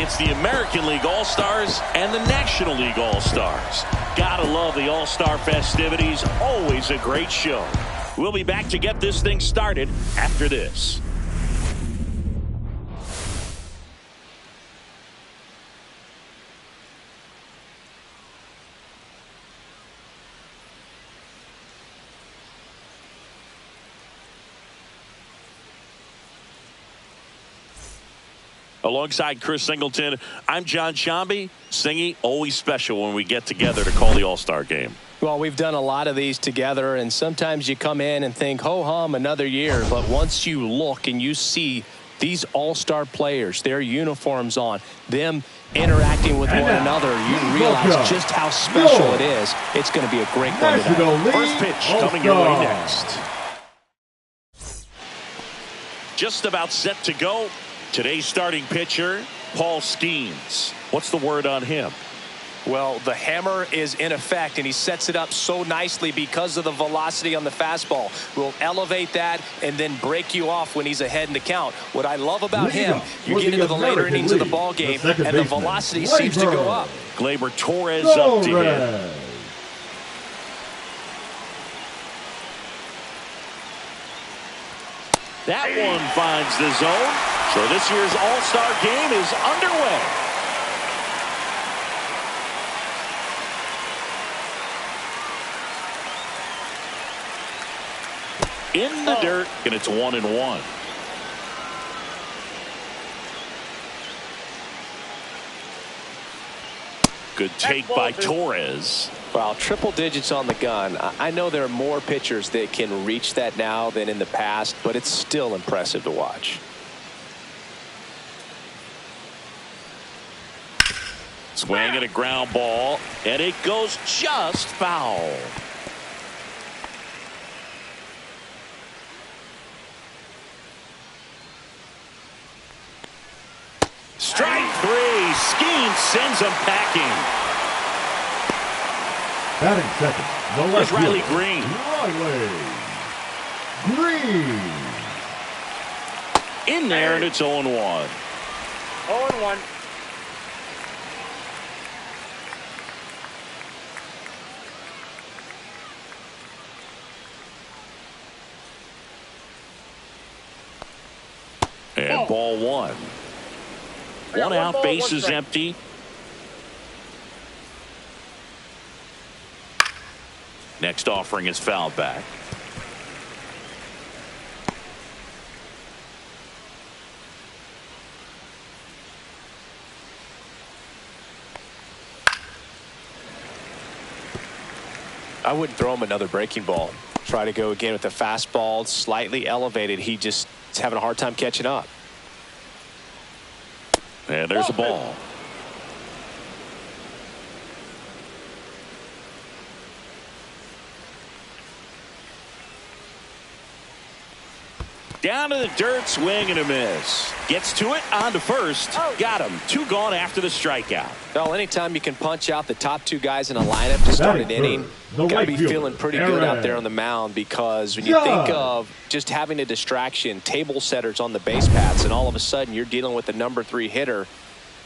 It's the American League All-Stars and the National League All-Stars. Gotta love the All-Star festivities. Always a great show. We'll be back to get this thing started after this. Alongside Chris Singleton, I'm John Shambi. Singy, always special when we get together to call the All-Star game. Well, we've done a lot of these together, and sometimes you come in and think, ho-hum, another year. But once you look and you see these All-Star players, their uniforms on, them interacting with one another, you realize just how special it is. It's going to be a great one tonight. First pitch coming your way next. Just about set to go. Today's starting pitcher, Paul Skeens. What's the word on him? Well, the hammer is in effect, and he sets it up so nicely because of the velocity on the fastball. Will elevate that and then break you off when he's ahead in the count. What I love about him, you get into the later innings of the ball game, and the velocity seems to go up. Gleyber Torres up to hit. That one finds the zone. So this year's All-Star game is underway. In the dirt, and it's 1-1. Good take by Torres. Wow, triple digits on the gun. I know there are more pitchers that can reach that now than in the past, but it's still impressive to watch. Swing at a ground ball, and it goes just foul. Strike three. Skeens sends him packing. Batting second. There's Riley Green. In there, and it's 0-1. 0-1. And ball one. One out, bases empty. Next offering is fouled back. I wouldn't throw him another breaking ball. Try to go again with the fastball, slightly elevated. He just is having a hard time catching up. And there's a ball. Down to the dirt, swing and a miss. Gets to it, on to first. Got him. Two gone after the strikeout. Well, anytime you can punch out the top two guys in a lineup to start an inning, got to be feeling pretty good out there on the mound, because when you think of just having a distraction, table setters on the base paths, and all of a sudden you're dealing with the number 3 hitter,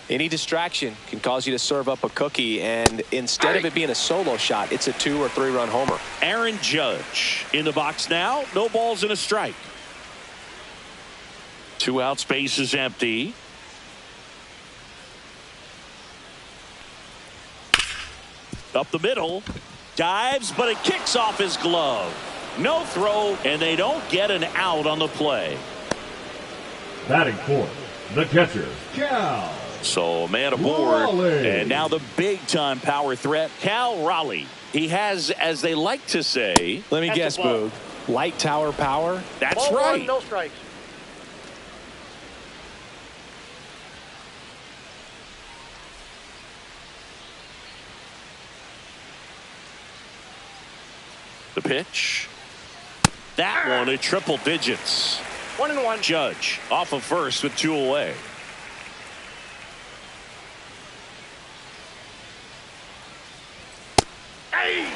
any distraction can cause you to serve up a cookie, and instead of it being a solo shot, it's a 2 or 3 run homer. Aaron Judge in the box now. No balls and a strike. 2 outs, base is empty. Up the middle. Dives, but it kicks off his glove. No throw, and they don't get an out on the play. Batting fourth, the catcher, Cal. So a man aboard, and now the big-time power threat, Cal Raleigh. He has, as they like to say... Let me guess, Boog. Light tower power? That's Ball right. one, no strikes. The pitch. That one at triple digits. 1-1. Judge off of first with 2 away. Hey!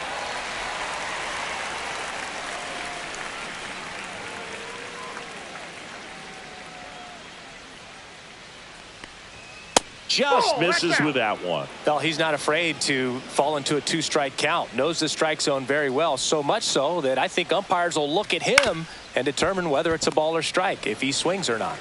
just misses with that one. Well, he's not afraid to fall into a 2-strike count. Knows the strike zone very well, so much so that I think umpires will look at him and determine whether it's a ball or strike, if he swings or not.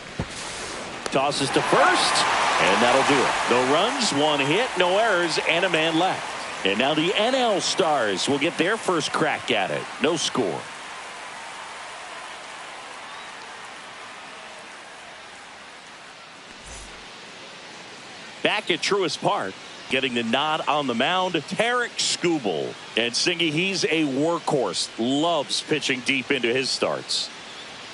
Tosses to first, and that'll do it. No runs, 1 hit, no errors, and a man left. And now the NL Stars will get their first crack at it. No score. Back at Truist Park, getting the nod on the mound, Tarik Skubal. And Singy, he's a workhorse. Loves pitching deep into his starts.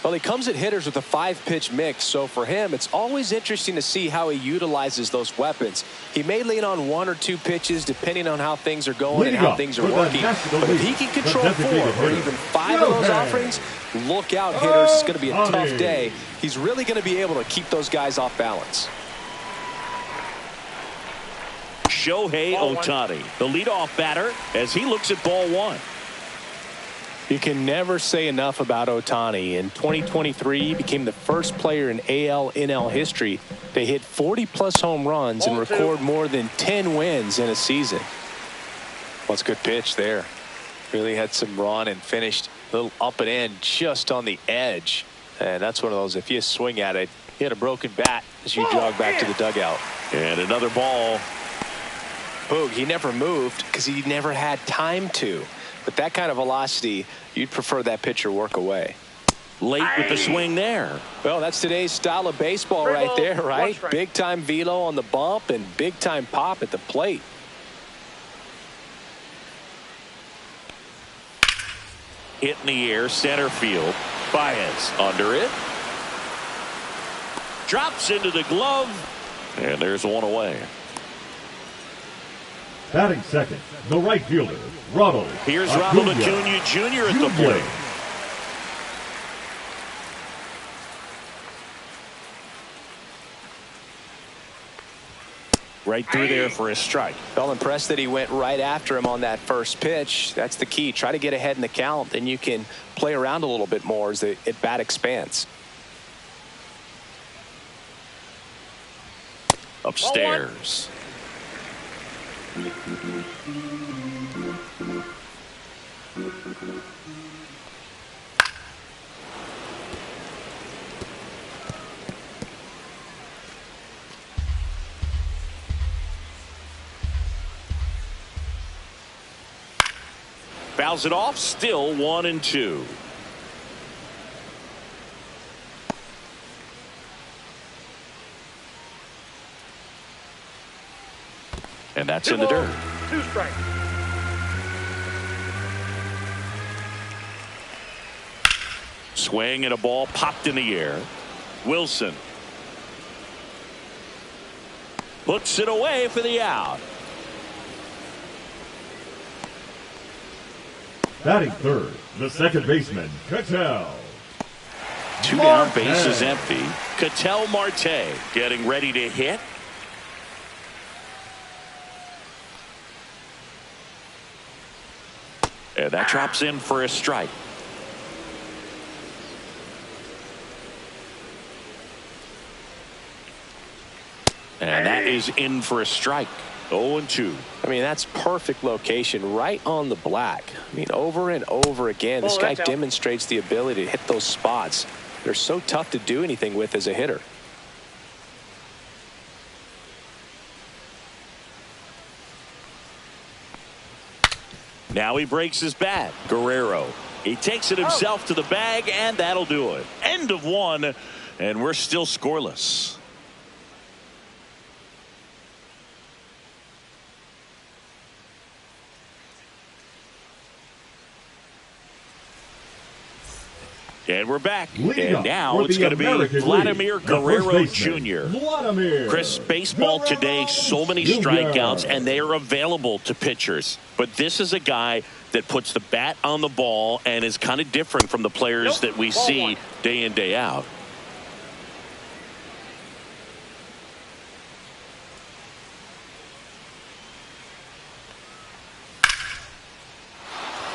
Well, he comes at hitters with a 5-pitch mix, so for him, it's always interesting to see how he utilizes those weapons. He may lean on 1 or 2 pitches depending on how things are going and how things are working. But if he can control 4 or even 5 of those offerings, look out, hitters. It's going to be a tough day. He's really going to be able to keep those guys off balance. Shohei Ohtani, the leadoff batter, as he looks at ball 1. You can never say enough about Ohtani. In 2023, he became the first player in AL/NL history to hit 40-plus home runs and record more than 10 wins in a season. Well, it's a good pitch there. Really had some run and finished a little up and in just on the edge. And that's one of those, if you swing at it, you hit a broken bat as you jog back to the dugout. And another ball. Boog, he never moved because he never had time to. But that kind of velocity, you'd prefer that pitcher work away. Late with the swing there. Well, that's today's style of baseball right there, right? Big-time velo on the bump and big-time pop at the plate. Hit in the air, center field. Baez under it. Drops into the glove. And there's one away. Batting second, the right fielder, Ronald. Here's Ronald Acuna Jr. at the plate. Right through there for a strike. Well, impressed that he went right after him on that first pitch. That's the key. Try to get ahead in the count, then you can play around a little bit more as the at-bat expands. Upstairs. Fouls it off, still 1-2. And that's in the dirt. 2 strikes. Swing and a ball popped in the air. Wilson puts it away for the out. Batting third, the second baseman, Ketel. 2 down, base is empty. Ketel Marte getting ready to hit. And that drops in for a strike. And that is in for a strike. 0-2. I mean, that's perfect location right on the black. I mean, over and over again, this guy demonstrates the ability to hit those spots. They're so tough to do anything with as a hitter. Now he breaks his bat. Guerrero. He takes it himself to the bag, and that'll do it. End of 1, and we're still scoreless. And we're back. And now it's going to be Vladimir Guerrero Jr. Chris, baseball today, so many strikeouts, and they are available to pitchers. But this is a guy that puts the bat on the ball and is kind of different from the players that we see day in, day out.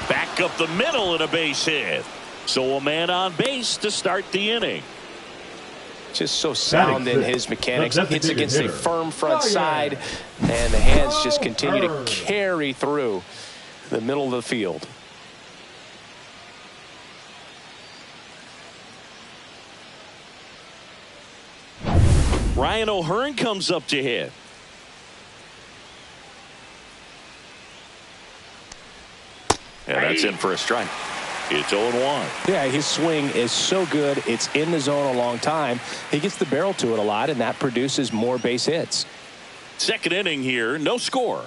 Back up the middle and a base hit. So a man on base to start the inning. Just so sound in his mechanics. Hits against a firm front side, and the hands just continue to carry through the middle of the field. Ryan O'Hearn comes up to hit. And that's in for a strike. It's 0-1. Yeah, his swing is so good. It's in the zone a long time. He gets the barrel to it a lot, and that produces more base hits. Second inning here, no score.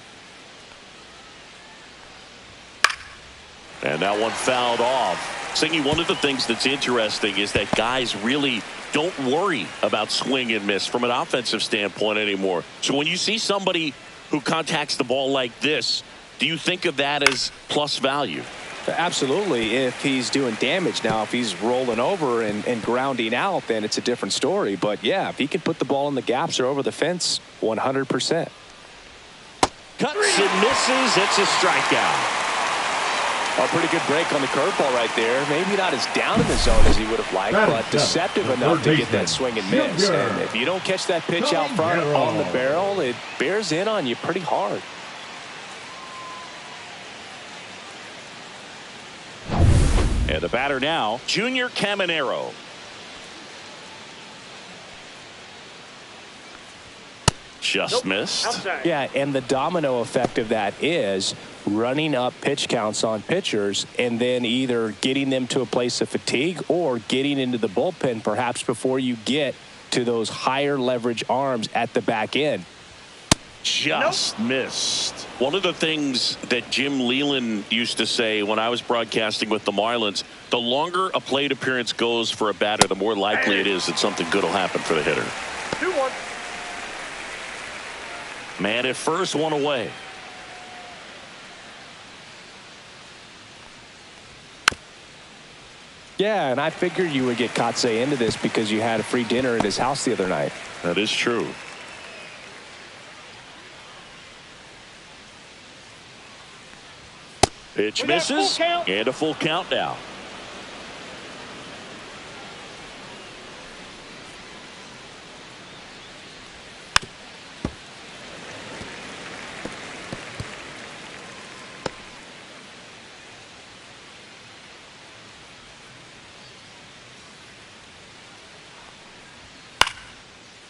And that one fouled off. Singy, one of the things that's interesting is that guys really don't worry about swing and miss from an offensive standpoint anymore. So when you see somebody who contacts the ball like this, do you think of that as plus value? Absolutely, if he's doing damage. Now, if he's rolling over and grounding out, then it's a different story. But, yeah, if he can put the ball in the gaps or over the fence, 100%. Cuts and misses. It's a strikeout. A pretty good break on the curveball right there. Maybe not as down in the zone as he would have liked, but deceptive enough to get that swing and miss. And if you don't catch that pitch out front on the barrel, it bears in on you pretty hard. And the batter now, Junior Caminero. Just missed. Outside. Yeah, and the domino effect of that is running up pitch counts on pitchers and then either getting them to a place of fatigue or getting into the bullpen perhaps before you get to those higher leverage arms at the back end. Just missed. One of the things that Jim Leland used to say when I was broadcasting with the Marlins, the longer a plate appearance goes for a batter, the more likely it is that something good will happen for the hitter. 2-1. Man at first, one away. Yeah, and I figured you would get Kotsay into this because you had a free dinner at his house the other night. That is true. Pitch misses, and a full count now.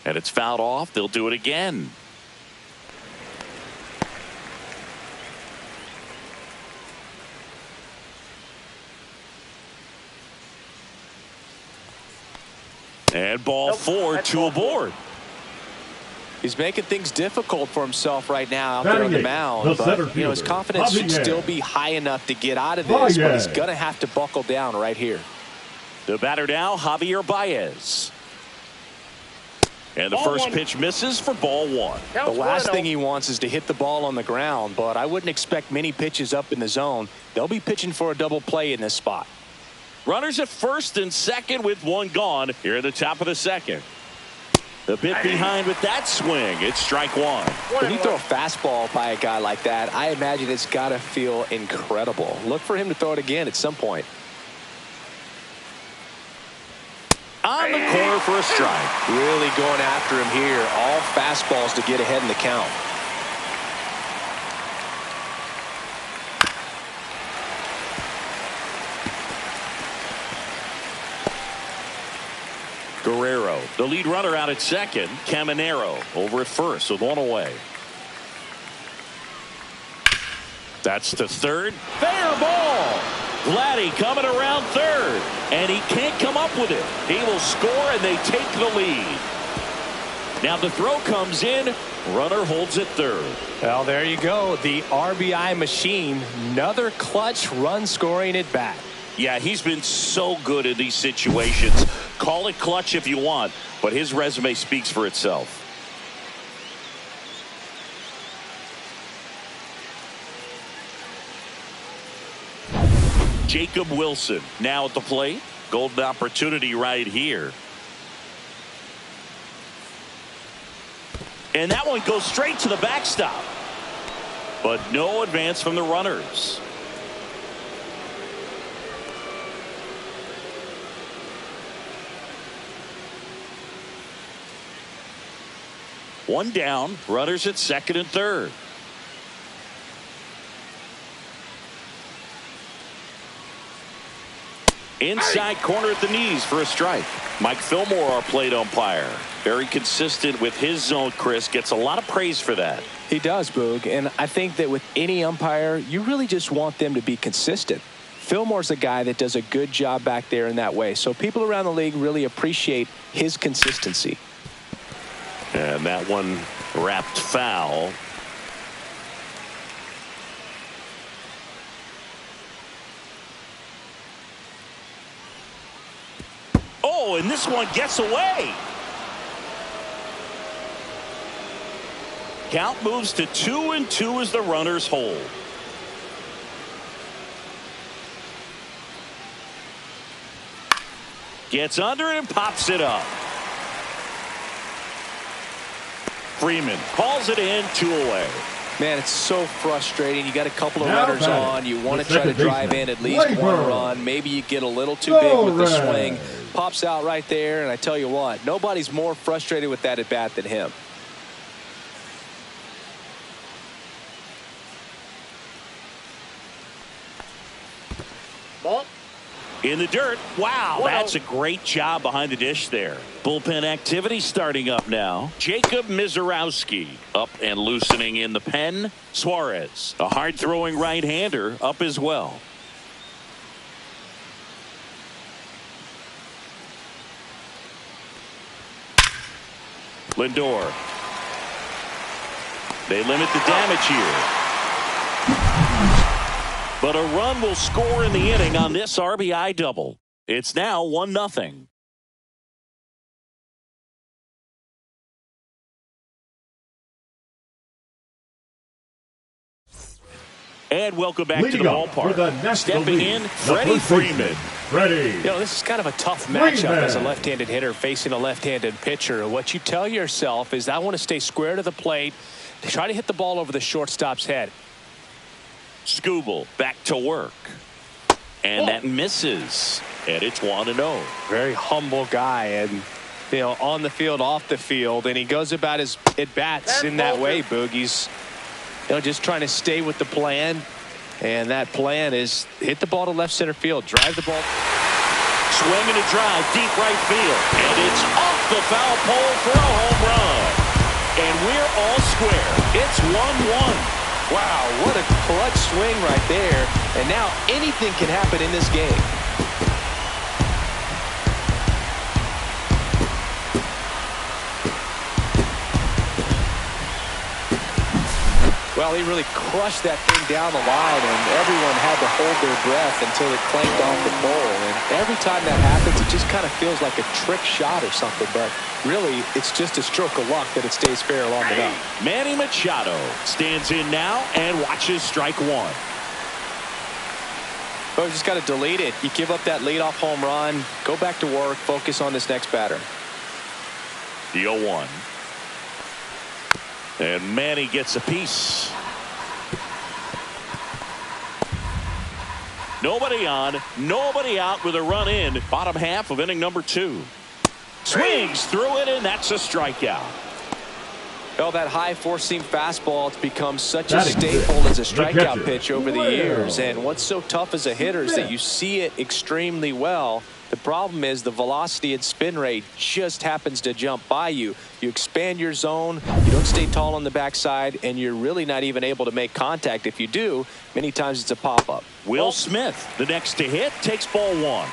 And it's fouled off. They'll do it again. And ball 4, 2 aboard. He's making things difficult for himself right now out there on the mound. But, you know, his confidence should still be high enough to get out of this, but he's going to have to buckle down right here. The batter now, Javier Baez. And the first pitch misses for ball 1. The last thing he wants is to hit the ball on the ground, but I wouldn't expect many pitches up in the zone. They'll be pitching for a double play in this spot. Runners at first and second with one gone here at the top of the second. The bit behind with that swing. It's strike 1. When you throw a fastball by a guy like that, I imagine it's got to feel incredible. Look for him to throw it again at some point. On the corner for a strike. Really going after him here. All fastballs to get ahead in the count. Guerrero, the lead runner out at second. Caminero over at first with one away. That's to third. Fair ball. Vladdy coming around third, and he can't come up with it. He will score, and they take the lead. Now the throw comes in. Runner holds it third. Well, there you go. The RBI machine. Another clutch run scoring at bat. Yeah, he's been so good in these situations. Call it clutch if you want, but his resume speaks for itself. Jacob Wilson now at the plate. Golden opportunity right here. And that one goes straight to the backstop. But no advance from the runners. One down, runners at second and third. Inside corner at the knees for a strike. Mike Fillmore, our plate umpire. Very consistent with his zone, Chris. Gets a lot of praise for that. He does, Boog. And I think that with any umpire, you really just want them to be consistent. Fillmore's a guy that does a good job back there in that way. So people around the league really appreciate his consistency. And that one wrapped foul. Oh, and this one gets away. Count moves to 2-2 as the runners hold. Gets under it and pops it up. Freeman calls it in, 2 away. Man, it's so frustrating. You got a couple of runners on. You want to try to drive in at least one run. Maybe you get a little too big with the swing. Pops out right there, and I tell you what, nobody's more frustrated with that at bat than him. Ball. In the dirt. Wow, that's a great job behind the dish there. Bullpen activity starting up now. Jacob Mizorowski up and loosening in the pen. Suarez, a hard-throwing right-hander, up as well. Lindor. They limit the damage here. But a run will score in the inning on this RBI double. It's now 1-0. And welcome back to the ballpark. Stepping in, Freddie Freeman. You know, this is kind of a tough matchup as a left-handed hitter facing a left-handed pitcher. What you tell yourself is, I want to stay square to the plate, try to hit the ball over the shortstop's head. Skubal back to work. And that misses. And it's 1-0. Very humble guy, and you know, on the field, off the field, and he goes about his at-bats in that way, Boog. He's just trying to stay with the plan, and that plan is hit the ball to left center field, drive the ball. Swing and a drive, deep right field, and it's off the foul pole for a home run. And we're all square. It's 1-1. Wow, what a clutch swing right there. And now anything can happen in this game. Well, he really crushed that thing down the line, and everyone had to hold their breath until it clanked off the pole. And every time that happens, it just kind of feels like a trick shot or something. But really, it's just a stroke of luck that it stays fair long enough. Manny Machado stands in now and watches strike one. Oh, you just got to delete it. You give up that leadoff home run, go back to work, focus on this next batter. The 0-1. And Manny gets a piece. Nobody on, nobody out with a run in. Bottom half of inning number 2. Swings through it, and that's a strikeout. Well, that high four-seam fastball has become such a staple as a strikeout pitch over the years. And what's so tough as a hitter is that you see it extremely well. The problem is the velocity and spin rate just happens to jump by you. You expand your zone, you don't stay tall on the backside, and you're really not even able to make contact. If you do, many times it's a pop-up. Will Smith, the next to hit, takes ball 1.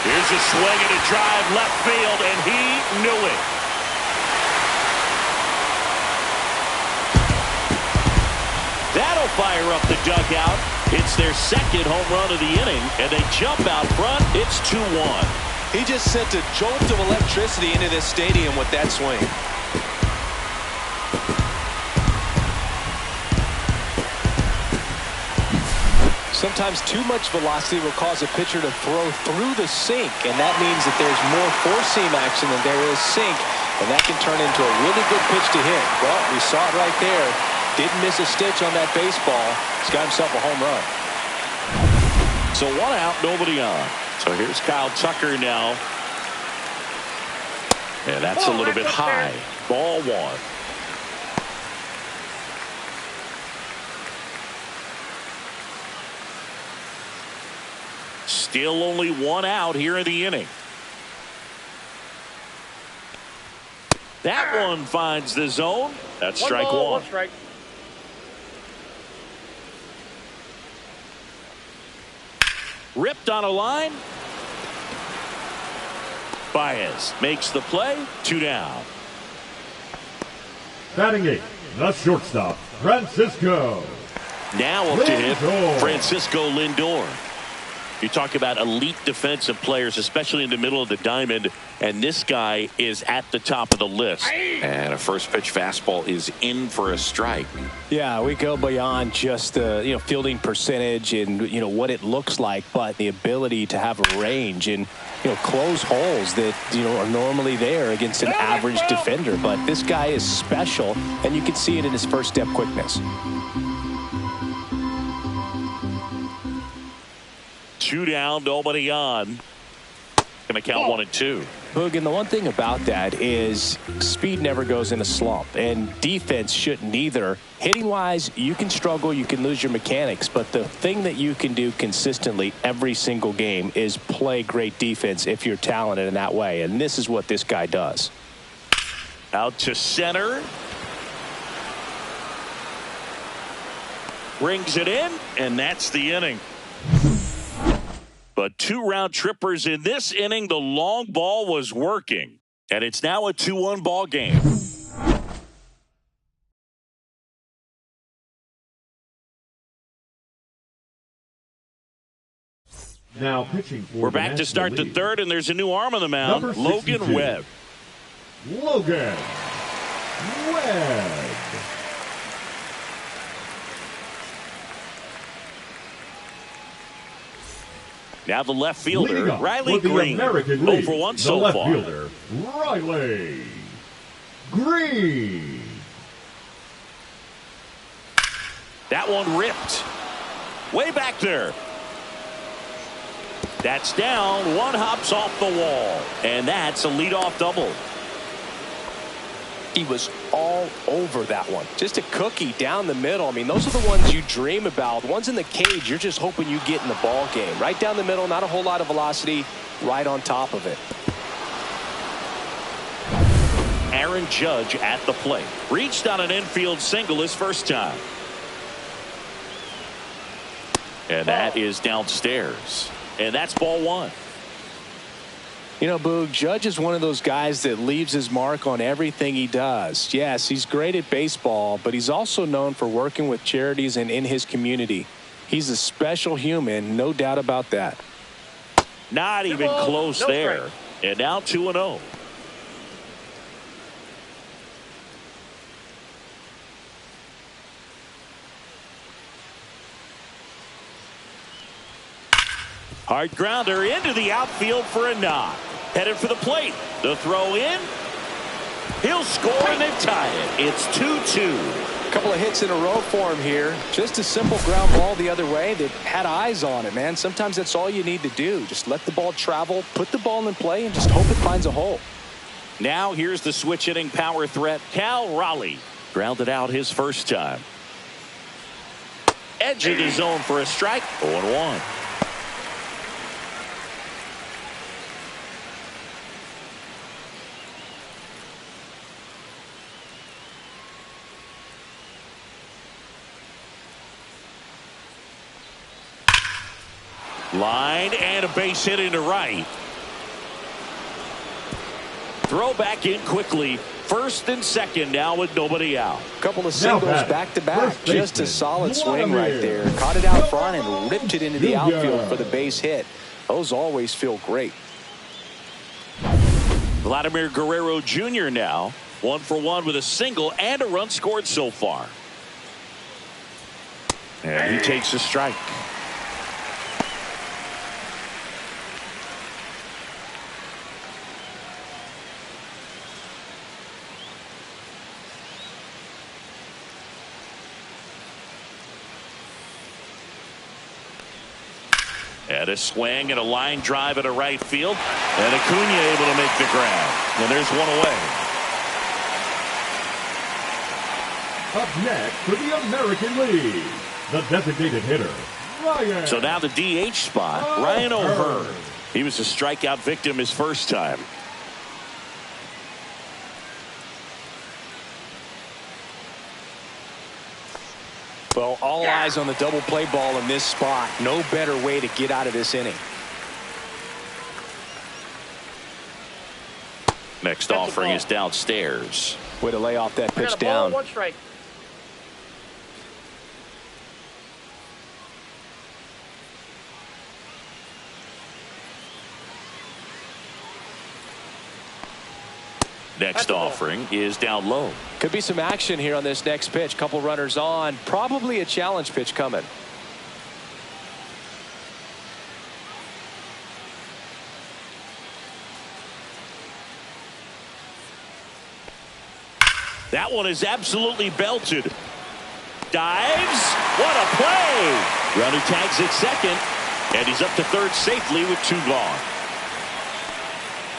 Here's a swing and a drive left field, and he knew it. That'll fire up the dugout. It's their second home run of the inning, and they jump out front. It's 2-1. He just sent a jolt of electricity into this stadium with that swing. Sometimes too much velocity will cause a pitcher to throw through the sink, and that means that there's more four-seam action than there is sink, and that can turn into a really good pitch to hit. Well, we saw it right there. Didn't miss a stitch on that baseball. He's got himself a home run. So 1 out, nobody on. So here's Kyle Tucker now. And that's a little bit high. Ball 1. Still only 1 out here in the inning. That one finds the zone. That's strike 1. 1 strike. Ripped on a line. Baez makes the play. 2 down. Batting 8, the shortstop, Francisco. Now up to hit Lindor. Francisco Lindor. You talk about elite defensive players, especially in the middle of the diamond, and this guy is at the top of the list. And a first pitch fastball is in for a strike. Yeah, we go beyond just the fielding percentage and what it looks like, but the ability to have a range and close holes that are normally there against an average defender. But this guy is special, and you can see it in his first step quickness. 2 down, nobody on. Gonna count 1 and 2. Boog, and the one thing about that is speed never goes in a slump, and defense shouldn't either. Hitting wise, you can struggle, you can lose your mechanics, but the thing that you can do consistently every single game is play great defense if you're talented in that way, and this is what this guy does. Out to center. Brings it in, and that's the inning. But 2 round trippers in this inning. The long ball was working, and it's now a 2-1 ball game. Now pitching for We're back to start the 3rd, and there's a new arm on the mound. Number Logan 62. Webb. Logan Webb. Now the left fielder, Riley for the Green. American 0 League, for 1 the so left far. fielder, Riley Green. That one ripped. Way back there. That's down. 1 hops off the wall. And that's a leadoff double. He was all over that one. Just a cookie down the middle. I mean, those are the ones you dream about. The ones in the cage, you're just hoping you get in the ball game. Right down the middle, not a whole lot of velocity, right on top of it. Aaron Judge at the plate. Reached on an infield single his first time. And that is downstairs. And that's ball 1. Boog, Judge is one of those guys that leaves his mark on everything he does. Yes, he's great at baseball, but he's also known for working with charities and in his community. He's a special human, no doubt about that. Not even close there. And now 2-0. Hard grounder into the outfield for a knock. Headed for the plate. The throw in. He'll score and they've tied it. It's 2-2. A couple of hits in a row for him here. Just a simple ground ball the other way that had eyes on it, man. Sometimes that's all you need to do. Just let the ball travel, put the ball in play, and just hope it finds a hole. Now here's the switch hitting power threat, Cal Raleigh. Grounded out his first time. Edging his zone for a strike. 0-1. Line and a base hit into right. Throw back in quickly. First and second now with nobody out. A couple of singles back to back. Just a solid swing right there. Caught it out front and ripped it into the outfield for the base hit. Those always feel great. Vladimir Guerrero Jr. now 1 for 1 with a single and a run scored so far. And he takes a strike. And a swing and a line drive at a right field. And Acuna able to make the grab. And there's one away. Up next for the American League, the designated hitter, Ryan. So now the DH spot, Ryan O'Hearn. He was a strikeout victim his first time. Well, all eyes on the double play ball in this spot. No better way to get out of this inning. Next offering is downstairs. Way to lay off that pitch down. 1 strike. Next offering is down low. Could be some action here on this next pitch. Couple runners on. Probably a challenge pitch coming. That one is absolutely belted. Dives. What a play. Runner tags at second. And he's up to third safely with 2 gone.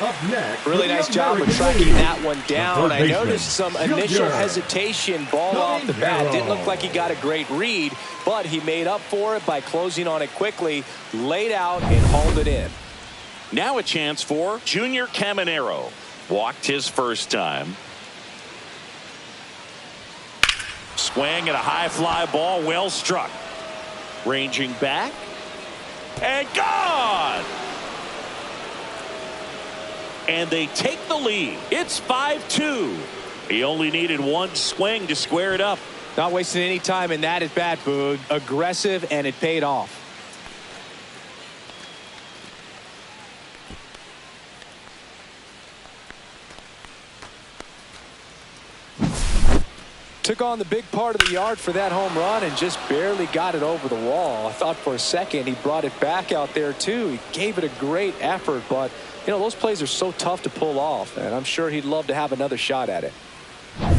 Up next, really nice job of tracking that one down. I noticed some initial hesitation, ball off the bat. Didn't look like he got a great read, but he made up for it by closing on it quickly, laid out, and hauled it in. Now a chance for Junior Caminero. Walked his first time. Swing and a high fly ball, well struck. Ranging back. And gone! And they take the lead. It's 5-2. He only needed 1 swing to square it up. Not wasting any time in that at bat, Boog. Aggressive, and it paid off. Took on the big part of the yard for that home run and just barely got it over the wall. I thought for a second he brought it back out there too. He gave it a great effort, but you know, those plays are so tough to pull off, and I'm sure he'd love to have another shot at it.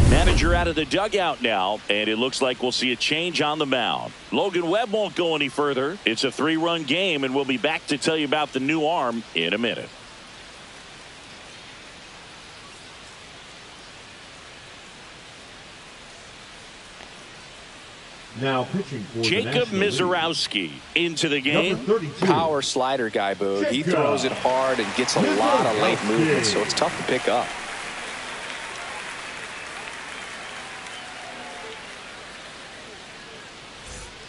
Manager out of the dugout now, and it looks like we'll see a change on the mound. Logan Webb won't go any further. It's a 3-run game, and we'll be back to tell you about the new arm in a minute. Now pitching for Jacob Mizorowski into the game. Power slider guy, Boog. He throws it hard and gets a lot of late movement, so it's tough to pick up.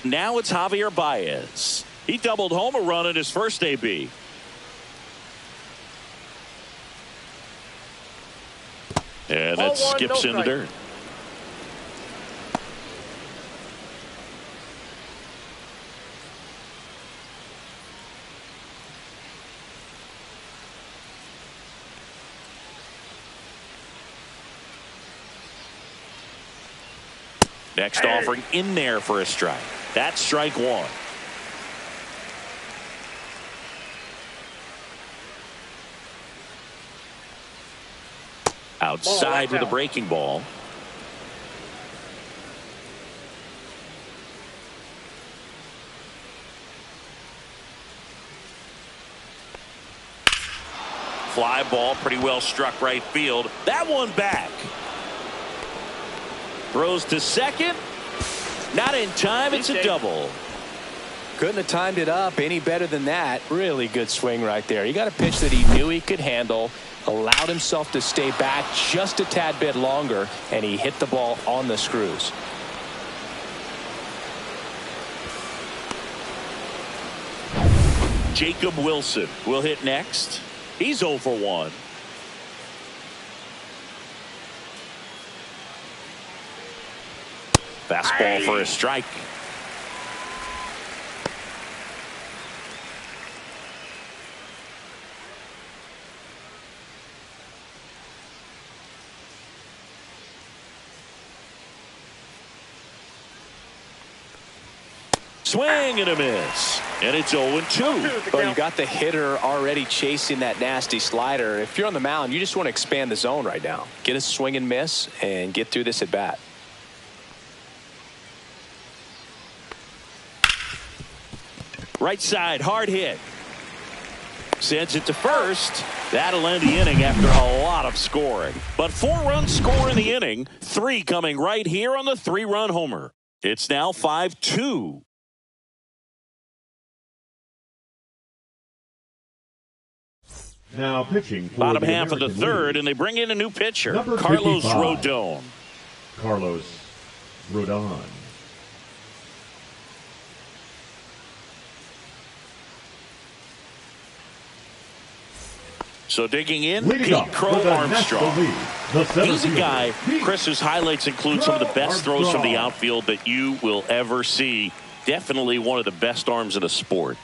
Now it's Javier Baez. He doubled home a run in his first AB. And that skips in the dirt. Next offering in there for a strike. That's strike 1. Outside with a breaking ball. Fly ball, pretty well struck right field. That one back. Throws to second. Not in time. It's a double. Couldn't have timed it up any better than that. Really good swing right there. He got a pitch that he knew he could handle, allowed himself to stay back just a tad bit longer, and he hit the ball on the screws. Jacob Wilson will hit next. He's 0 for 1. Fastball for a strike. Swing and a miss. And it's 0-2. Well, you got the hitter already chasing that nasty slider. If you're on the mound, you just want to expand the zone right now. Get a swing and miss and get through this at bat. Right side, hard hit. Sends it to first. That'll end the inning after a lot of scoring. But 4-run score in the inning. 3 coming right here on the 3-run homer. It's now 5-2. Now pitching for bottom the half American of the third, League. and they bring in a new pitcher, Number Carlos 55. Rodon. Carlos Rodon. So digging in, Leading Pete up Crow for the Armstrong. National League, the center He's a fielder, guy, Pete Chris's highlights include some of the best throws from the Armstrong. outfield that you will ever see. Definitely one of the best arms in the sport.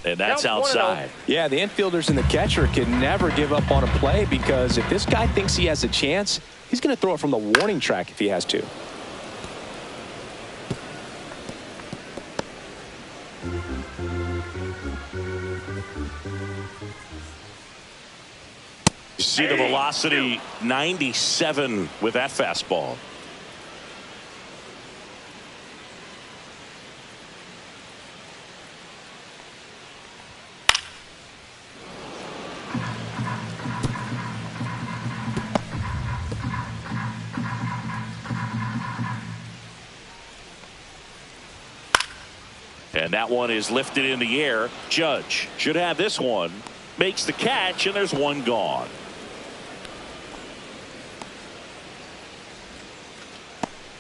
And that's outside. Yeah, the infielders and the catcher can never give up on a play, because if this guy thinks he has a chance, he's going to throw it from the warning track if he has to. You see the velocity, 97 with that fastball. And that one is lifted in the air. Judge should have this one. Makes the catch, and there's one gone.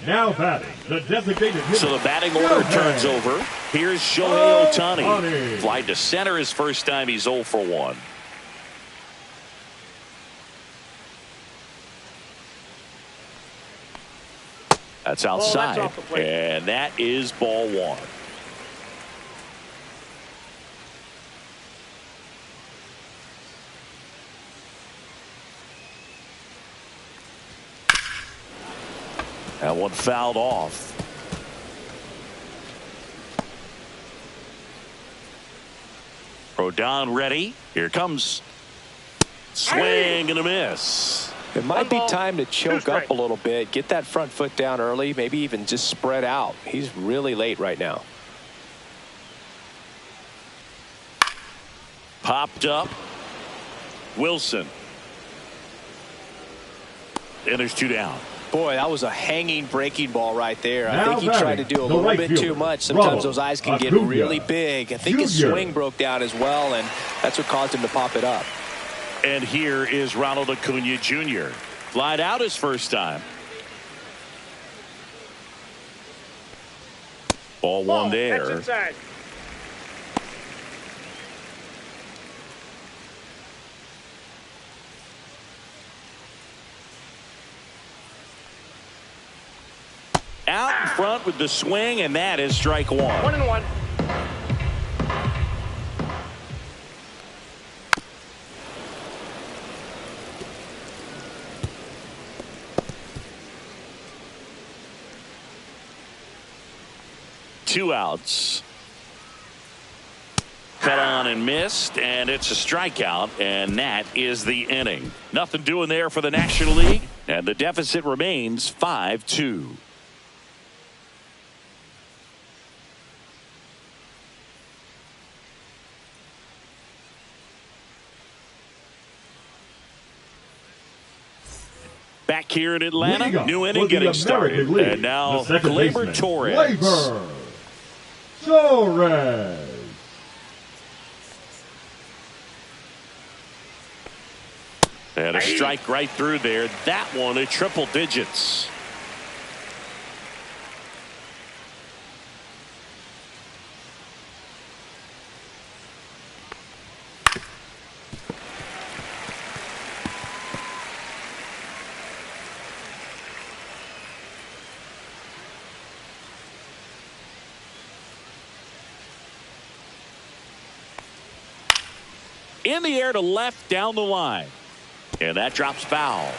Now batting, the designated hitter. So the batting order turns over. Here's Shohei Ohtani. Ohtani. Flied to center his first time. He's 0 for 1. That's outside. off the plate. And that is ball 1. That one fouled off. Rodon ready. Here comes. Swing and a miss. It might be time to choke strike. up a little bit, get that front foot down early, maybe even just spread out. He's really late right now. Popped up. Wilson. And there's 2 down. Boy, that was a hanging breaking ball right there. I Now think he tried to do a batting, the little right bit fielder, too much. Sometimes Ronald those eyes can get Acuna really big. I think his Jr. swing broke down as well, and that's what caused him to pop it up. And here is Ronald Acuna Jr. Flied out his first time. Ball 1 there. That's inside. Out in front with the swing, and that is strike 1. 1-1. Two outs. Cut on and missed, and it's a strikeout, and that is the inning. Nothing doing there for the National League, and the deficit remains 5-2. Back here in Atlanta, new inning getting started. League, and now the second Gleyber baseman, Torres. Gleyber Torres. And a strike right through there. That one at triple digits. In the air to left down the line. And that drops foul.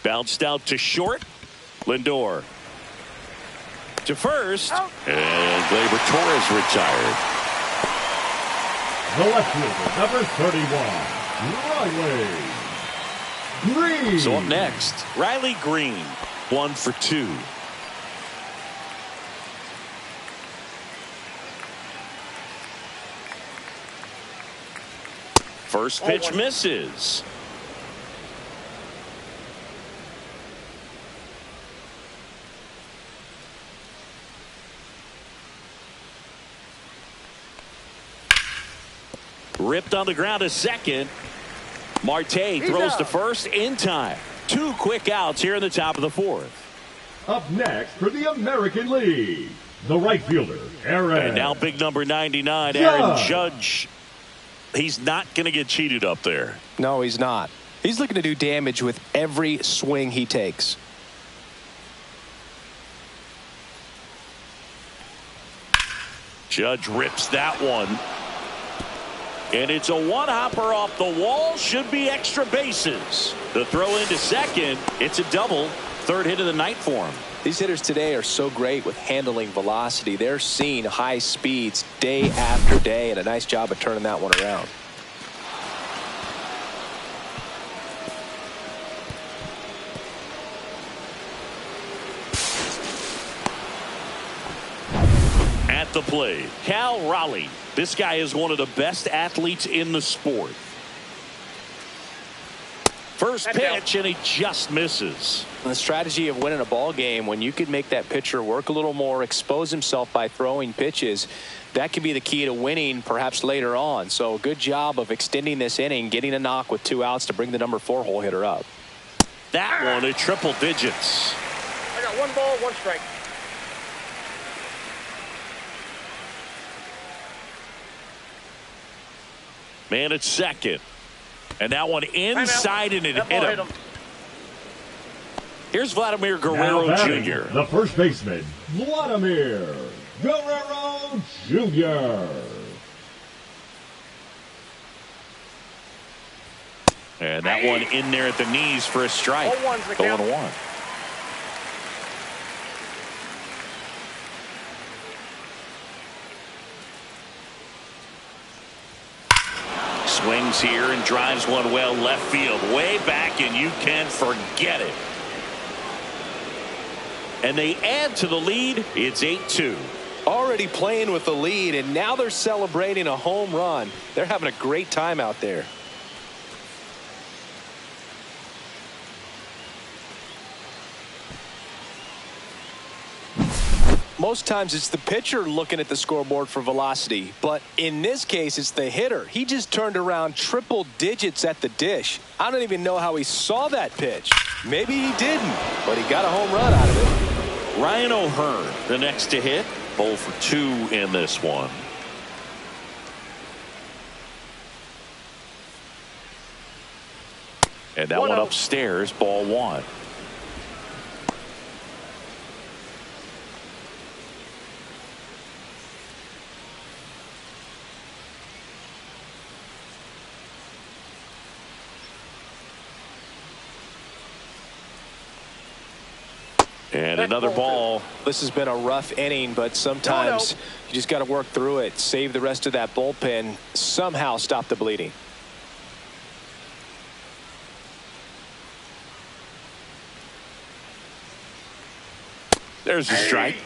Bounced out to short. Lindor. To first. And Gleyber Torres retired. The left fielder, number 31, Riley Green. So up next, Riley Green, 1 for 2. First pitch misses. Ripped on the ground to second. Marte throws to first in time. 2 quick outs here in the top of the 4th. Up next for the American League, the right fielder, Aaron. And now big number 99, Aaron Judge. He's not going to get cheated up there. No, he's not. He's looking to do damage with every swing he takes. Judge rips that one. And it's a one-hopper off the wall. Should be extra bases. The throw into second. It's a double. 3rd hit of the night for him. These hitters today are so great with handling velocity. They're seeing high speeds day after day, and a nice job of turning that one around. At the plate, Cal Raleigh. This guy is one of the best athletes in the sport. First pitch, and he just misses. The strategy of winning a ball game, when you could make that pitcher work a little more, expose himself by throwing pitches, that could be the key to winning perhaps later on. So good job of extending this inning, getting a knock with 2 outs to bring the number 4 hole hitter up. That one at triple digits. I got 1 ball, 1 strike. Man at second. And that one inside, and it hit him. Here's Vladimir Guerrero Jr. The first baseman, Vladimir Guerrero Jr. And that one in there at the knees for a strike. 0-1. Swings here and drives one well left field, way back, and you can forget it. And they add to the lead. It's 8-2. Already playing with the lead, and now they're celebrating a home run. They're having a great time out there. Most times it's the pitcher looking at the scoreboard for velocity, but in this case it's the hitter. He just turned around triple digits at the dish. I don't even know how he saw that pitch. Maybe he didn't, but he got a home run out of it. Ryan O'Hearn, the next to hit, 0 for 2 in this one. And that one upstairs, ball 1. And another ball. This has been a rough inning, but sometimes you just got to work through it. Save the rest of that bullpen. Somehow stop the bleeding. There's a strike.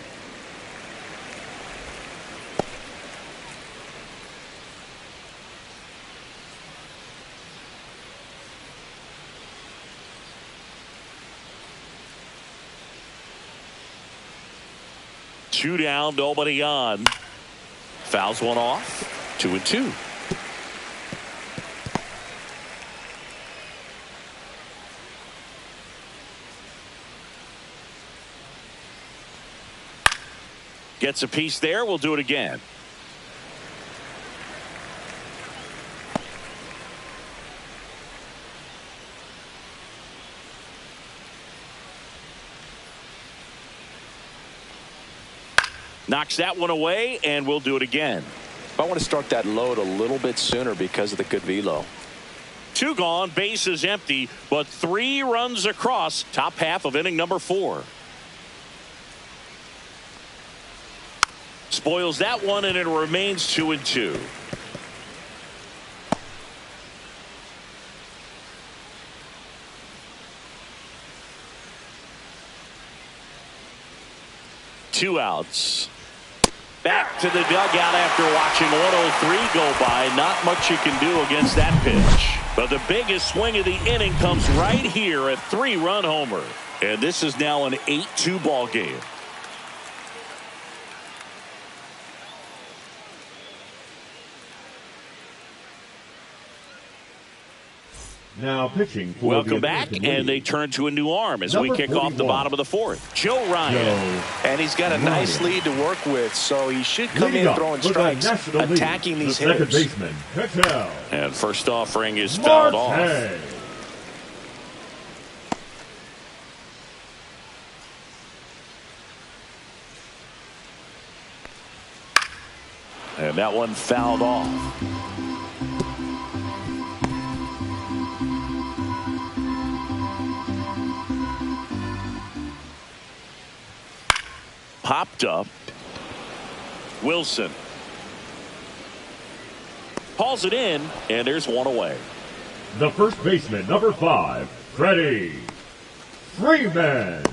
Two down, nobody on. Fouls one off. 2-2. Gets a piece there. We'll do it again. Knocks that one away, and we'll do it again. I want to start that load a little bit sooner because of the good velo. 2 gone, base is empty, but 3 runs across. Top half of inning number 4. Spoils that one, and it remains 2-2. 2 outs. Back to the dugout after watching 103 go by. Not much you can do against that pitch. But the biggest swing of the inning comes right here, a 3-run homer. And this is now an 8-2 ball game. Now pitching for Welcome back, and they turn to a new arm as we kick off the bottom of the 4th. Joe Ryan. And he's got a nice lead to work with, so he should come in throwing strikes, attacking these hitters. Baseman, and first offering is fouled off. And that one fouled off. Popped up. Wilson hauls it in, and there's one away. The first baseman, number 5, Freddie Freeman.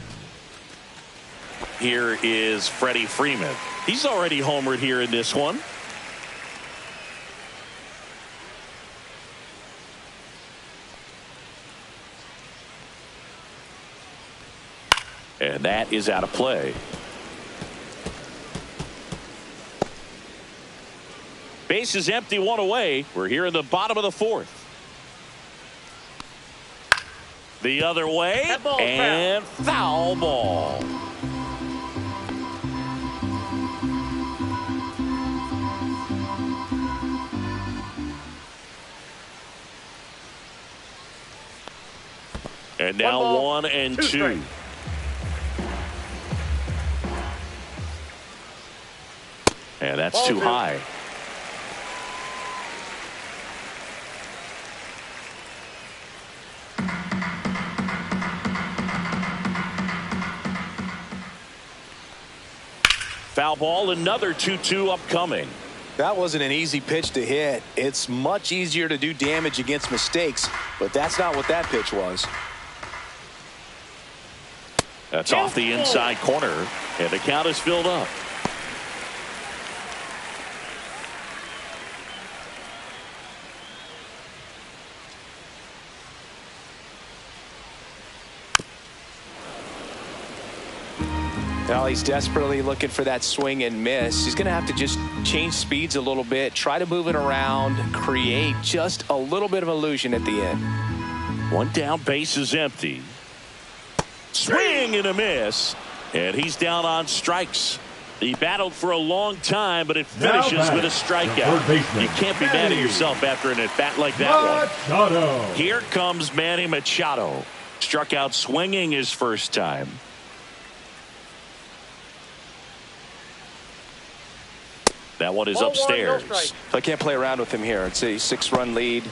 Here is Freddie Freeman. He's already homered here in this one. And that is out of play. Base is empty, one away. We're here in the bottom of the 4th. The other way, and foul ball. And now 1-2. And that's too high. Foul ball, another 2-2 upcoming. That wasn't an easy pitch to hit. It's much easier to do damage against mistakes, but that's not what that pitch was. That's off the inside corner, and the count is filled up. Now he's desperately looking for that swing and miss. He's going to have to just change speeds a little bit, try to move it around, create just a little bit of illusion at the end. One down, base is empty. Swing and a miss, and he's down on strikes. He battled for a long time, but it finishes with a strikeout. You can't be mad at yourself after an at-bat like that one. Here comes Manny Machado. Struck out swinging his first time. That one is upstairs. I can't play around with him here. It's a 6-run lead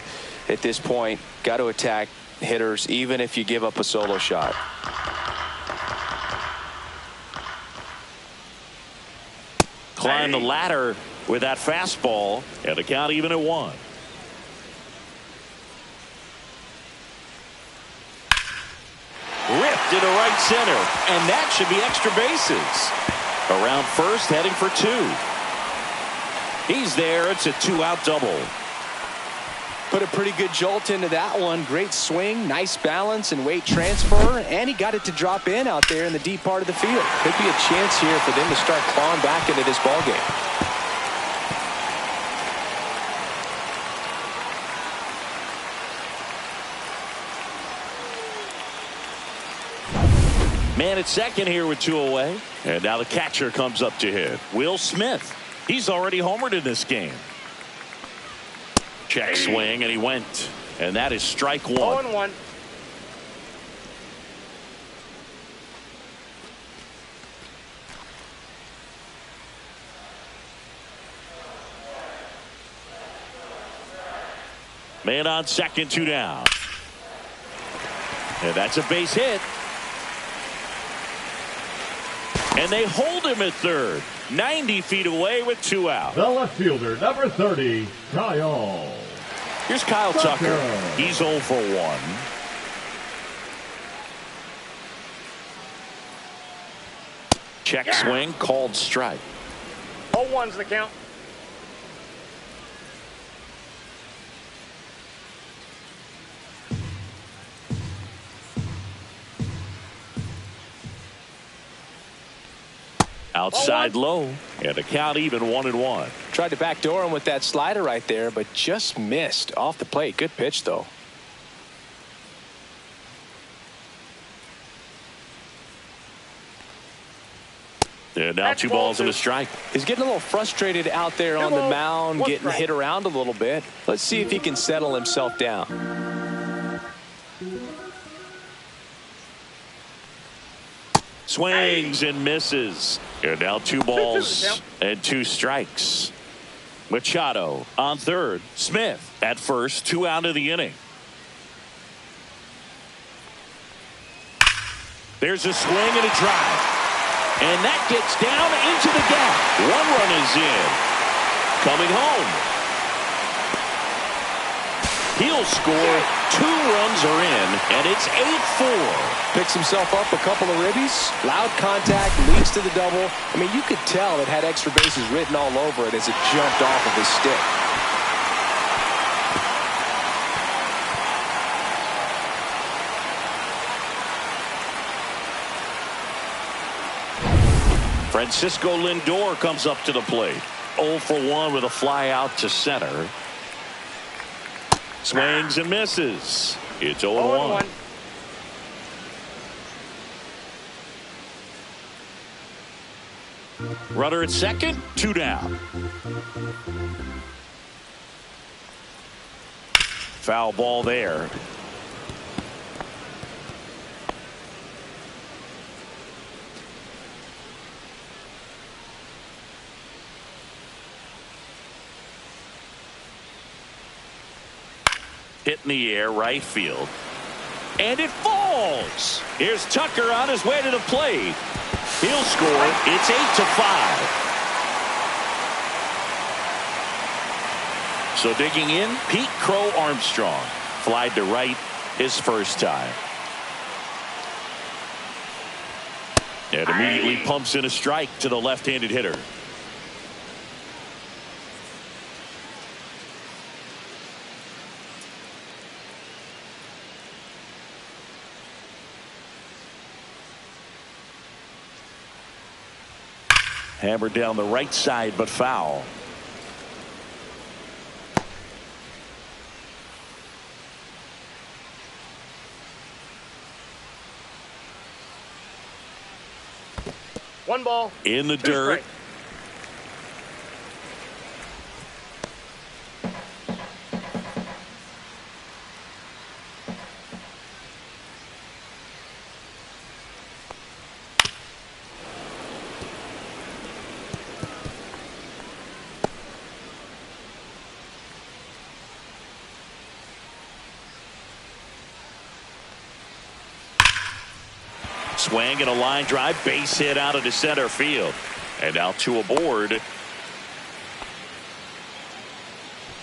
at this point. Got to attack hitters, even if you give up a solo shot. Climb the ladder with that fastball, and the count even at 1. Ripped into right center, and that should be extra bases. Around first, heading for 2. He's there. It's a 2-out double. Put a pretty good jolt into that one. Great swing, nice balance and weight transfer, and he got it to drop in out there in the deep part of the field. Could be a chance here for them to start clawing back into this ball game. Man at second here with 2 away, and now the catcher comes up to hit. Will Smith. He's already homered in this game. Check swing, and he went. And that is strike 1. 0-1. Man on second, 2 down. And that's a base hit. And they hold him at third. 90 feet away with 2 out. The left fielder, number 30, Kyle. Here's Kyle Tucker. He's 0 for 1. Check swing, called strike. 0-1's the count. Outside low, and a count even 1-1. Tried to backdoor him with that slider right there, but just missed off the plate. Good pitch, though. And now 2 balls and a strike. He's getting a little frustrated out there on the mound, getting hit around a little bit. Let's see if he can settle himself down. Swings and misses. And now 2 balls and 2 strikes. Machado on third. Smith at first. 2 out of the inning. There's a swing and a drive. And that gets down into the gap. 1 run is in. Coming home. He'll score. 2 runs are in, and it's 8-4. Picks himself up a couple of ribbies. Loud contact, leads to the double. I mean, you could tell it had extra bases written all over it as it jumped off of his stick. Francisco Lindor comes up to the plate. 0 for 1 with a fly out to center. Swings and misses. It's 0-1. Runner at second, 2 down. Foul ball there. Hit in the air, right field. And it falls. Here's Tucker on his way to the plate. He'll score. It's 8-5. So digging in, Pete Crow Armstrong. Flied to right his first time. And immediately pumps in a strike to the left-handed hitter. Hammered down the right side, but foul. One ball. In the dirt. Strikes. Swing and a line drive, base hit out into center field. And now 2 aboard.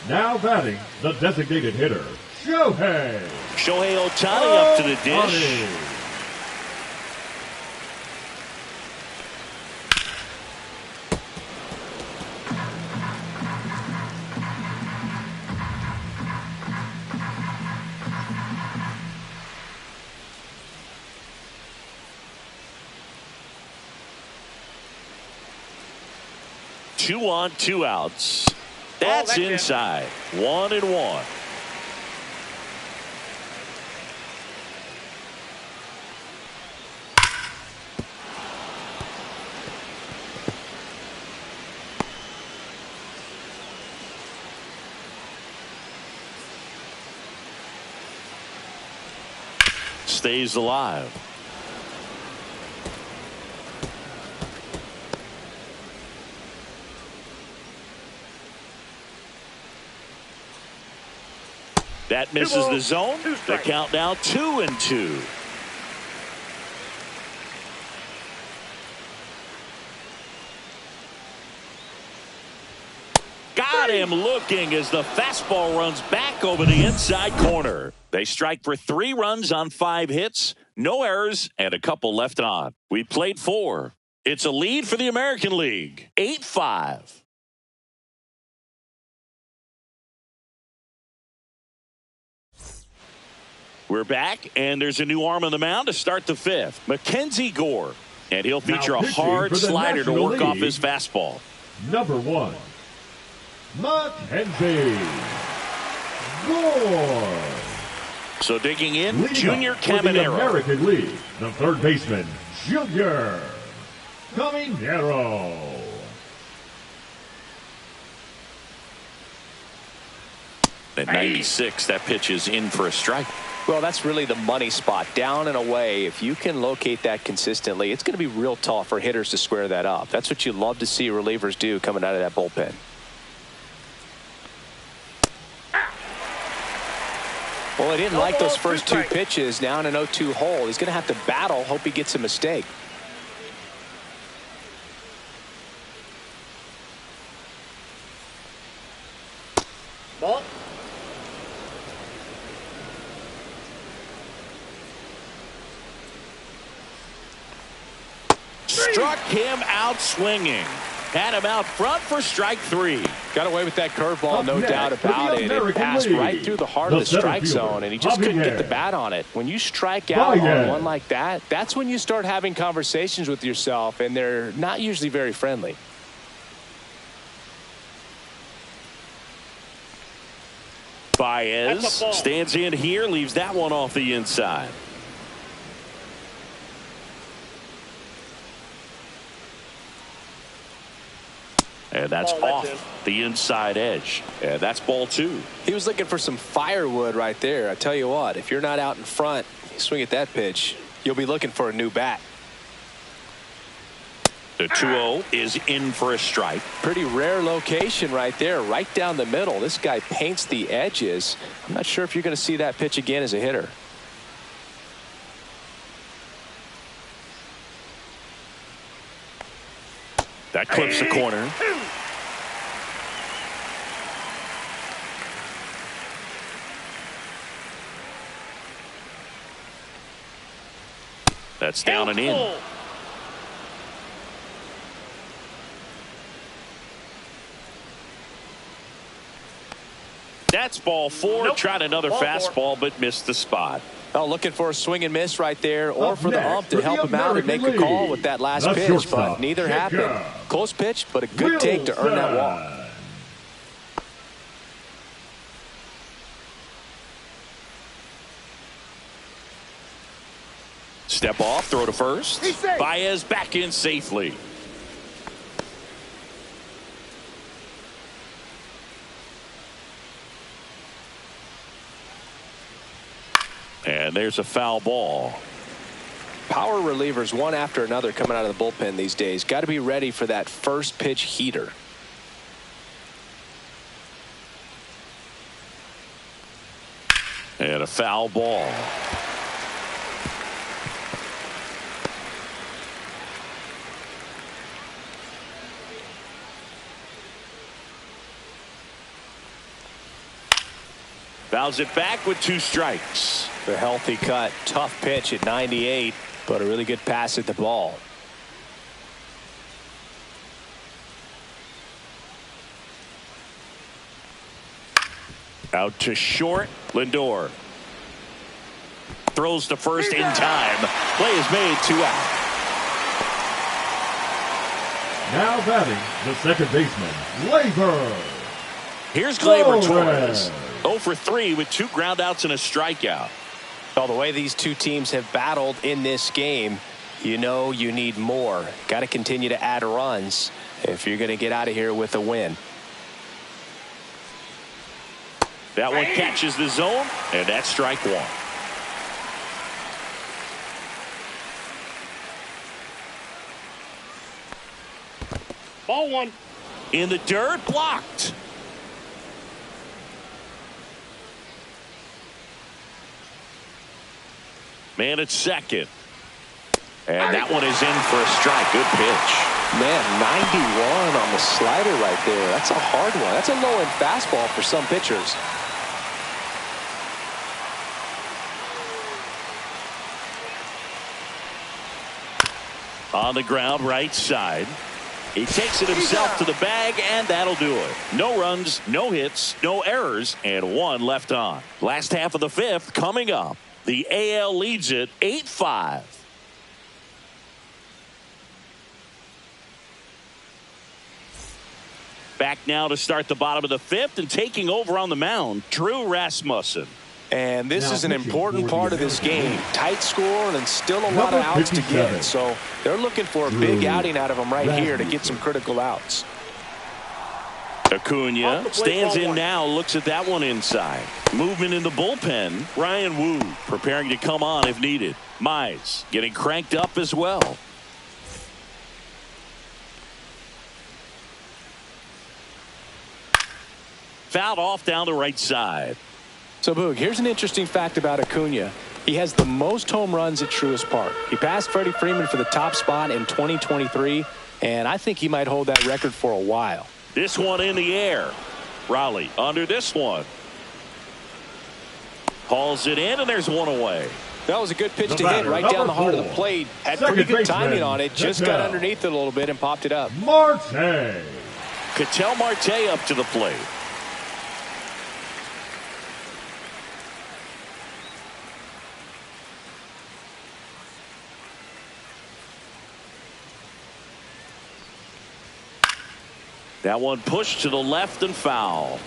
Now batting, the designated hitter, Shohei Ohtani up to the dish. Two on, 2 outs. That's inside. 1-1. Stays alive. That misses the zone. The count now 2-2. Got him looking as the fastball runs back over the inside corner. They strike for 3 runs on 5 hits, no errors, and a couple left on. We played 4. It's a lead for the American League, 8-5. We're back, and there's a new arm on the mound to start the fifth. Mackenzie Gore. And he'll feature a hard slider to work off his fastball. Number 1, Mackenzie Gore. So digging in, Leading Junior for the Caminero. American League, the third baseman, Junior Caminero. At 96, that pitch is in for a strike. Well, that's really the money spot, down and away. If you can locate that consistently, it's going to be real tough for hitters to square that up. That's what you love to see relievers do coming out of that bullpen. Well, he didn't like those first two pitches. Now in an 0-2 hole, he's going to have to battle, hope he gets a mistake. Ball. Struck him out swinging. Had him out front for strike 3. Got away with that curveball, no next, doubt about it. It passed right through the heart of the strike zone, and he just couldn't get the bat on it. When you strike out on one like that, that's when you start having conversations with yourself, and they're not usually very friendly. Baez stands in here, leaves that one off the inside. And that's off the inside edge. And that's ball 2. He was looking for some firewood right there. I tell you what, if you're not out in front, you swing at that pitch, you'll be looking for a new bat. The 2-0 is in for a strike. Pretty rare location right there, right down the middle. This guy paints the edges. I'm not sure if you're going to see that pitch again as a hitter. That clips the corner. That's down and in. That's ball 4. Nope. Tried another fastball, but missed the spot. Oh, looking for a swing and miss right there, or Up for the next, ump to for help the him out and make American a call League, with that last the pitch, shortstop, but neither Jacob happened. Close pitch, but a good take to earn that walk. Step off, throw to first. Baez back in safely. And there's a foul ball. Power relievers one after another coming out of the bullpen these days. Got to be ready for that first pitch heater. And a foul ball. Fouls it back with 2 strikes. The healthy cut, tough pitch at 98, but a really good pass at the ball. Out to short, Lindor. Throws to first in time. Play is made, 2 out. Now batting, the second baseman, Gleyber. Here's Gleyber Torres. 0 for 3 with 2 groundouts and a strikeout. Well, the way these two teams have battled in this game, you know you need more. Got to continue to add runs if you're going to get out of here with a win. That one catches the zone, and that's strike 1. Ball 1. In the dirt, blocked. Man at second. And that one is in for a strike. Good pitch. Man, 91 on the slider right there. That's a hard one. That's a low-end fastball for some pitchers. On the ground, right side. He takes it himself to the bag, and that'll do it. No runs, no hits, no errors, and one left on. Last half of the fifth coming up. The AL leads it 8-5. Back now to start the bottom of the fifth, and taking over on the mound, Drew Rasmussen. And this is an important part of this game. Tight score and still a lot of outs to get. So they're looking for a big outing out of him right here to get some critical outs. Acuna stands in now, looks at that one inside. Movement in the bullpen. Ryan Wu preparing to come on if needed. Mize getting cranked up as well. Fouled off down the right side. So, Boog, here's an interesting fact about Acuna. He has the most home runs at Truist Park. He passed Freddie Freeman for the top spot in 2023, and I think he might hold that record for a while. This one in the air. Raleigh under this one. Hauls it in, and there's one away. That was a good pitch to hit right down the heart of the plate. Had pretty good timing on it. Just got underneath it a little bit and popped it up. Marte. Ketel Marte up to the plate. That one pushed to the left and foul.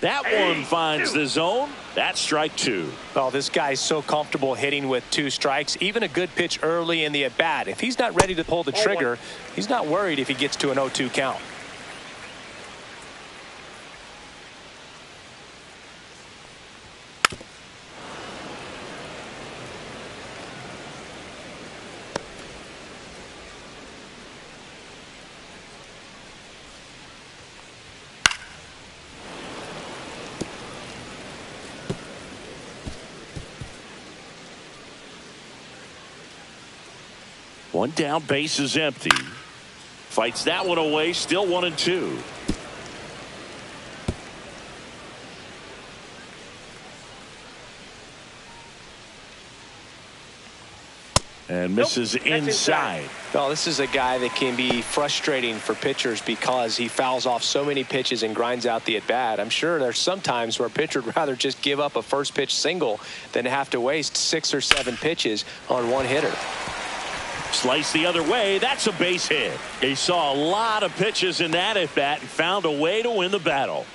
That one finds the zone. That's strike two. Well, this guy's so comfortable hitting with 2 strikes. Even a good pitch early in the at-bat. If he's not ready to pull the trigger, he's not worried if he gets to an 0-2 count. One down, base is empty. Fights that one away, still 1-2. And misses inside. Well, this is a guy that can be frustrating for pitchers because he fouls off so many pitches and grinds out the at-bat. I'm sure there's some times where a pitcher would rather just give up a first pitch single than have to waste 6 or 7 pitches on one hitter. Slice the other way. That's a base hit. He saw a lot of pitches in that at bat and found a way to win the battle.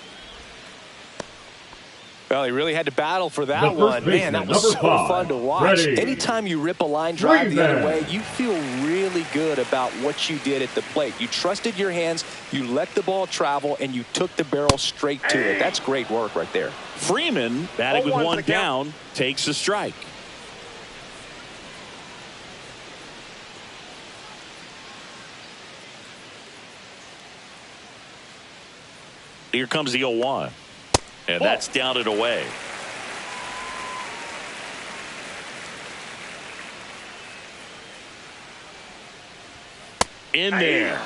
Well, he really had to battle for that one. Man, that was so fun to watch. Anytime you rip a line drive the other way, you feel really good about what you did at the plate. You trusted your hands, you let the ball travel, and you took the barrel straight to it. That's great work right there. Freeman, batting with one down, takes a strike. Here comes the 0-1. And that's down and away. In there.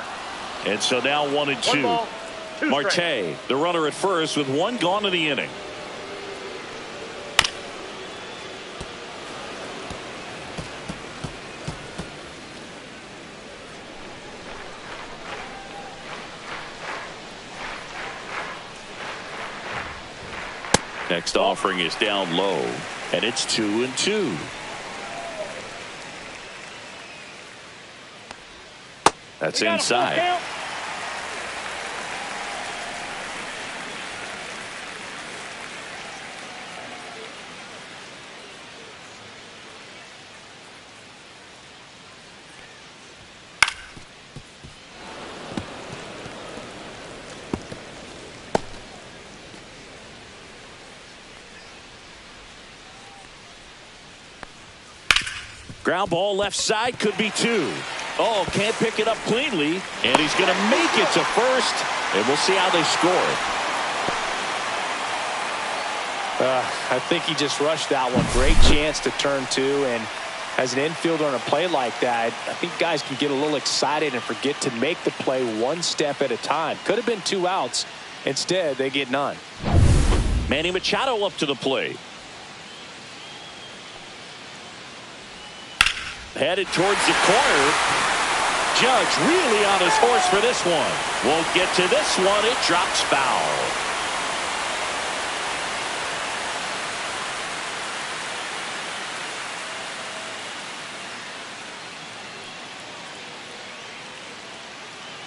And so now 1-2. Marte, the runner at first with one gone in the inning. Next offering is down low, and it's 2-2. That's inside. Ground ball left side, could be 2. Oh, can't pick it up cleanly, and he's going to make it to first, and we'll see how they score it. I think he just rushed that one. Great chance to turn 2, and as an infielder on a play like that, I think guys can get a little excited and forget to make the play one step at a time. Could have been 2 outs, Instead, they get none. Manny Machado up to the plate. Headed towards the corner. Judge really on his horse for this one. Won't get to this one. It drops foul.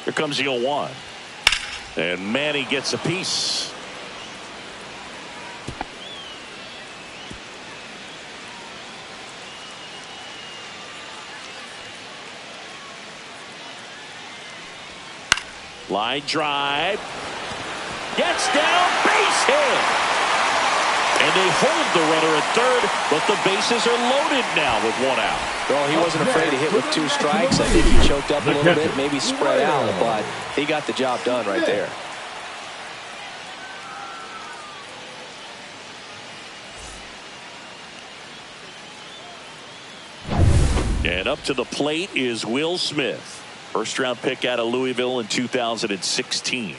Here comes the 0-1. And Manny gets a piece. Line drive. Gets down. Base hit. And they hold the runner at third, but the bases are loaded now with 1 out. Well, he wasn't afraid to hit with 2 strikes. I think he choked up a little bit, maybe spread out, but he got the job done right there. And up to the plate is Will Smith. First-round pick out of Louisville in 2016.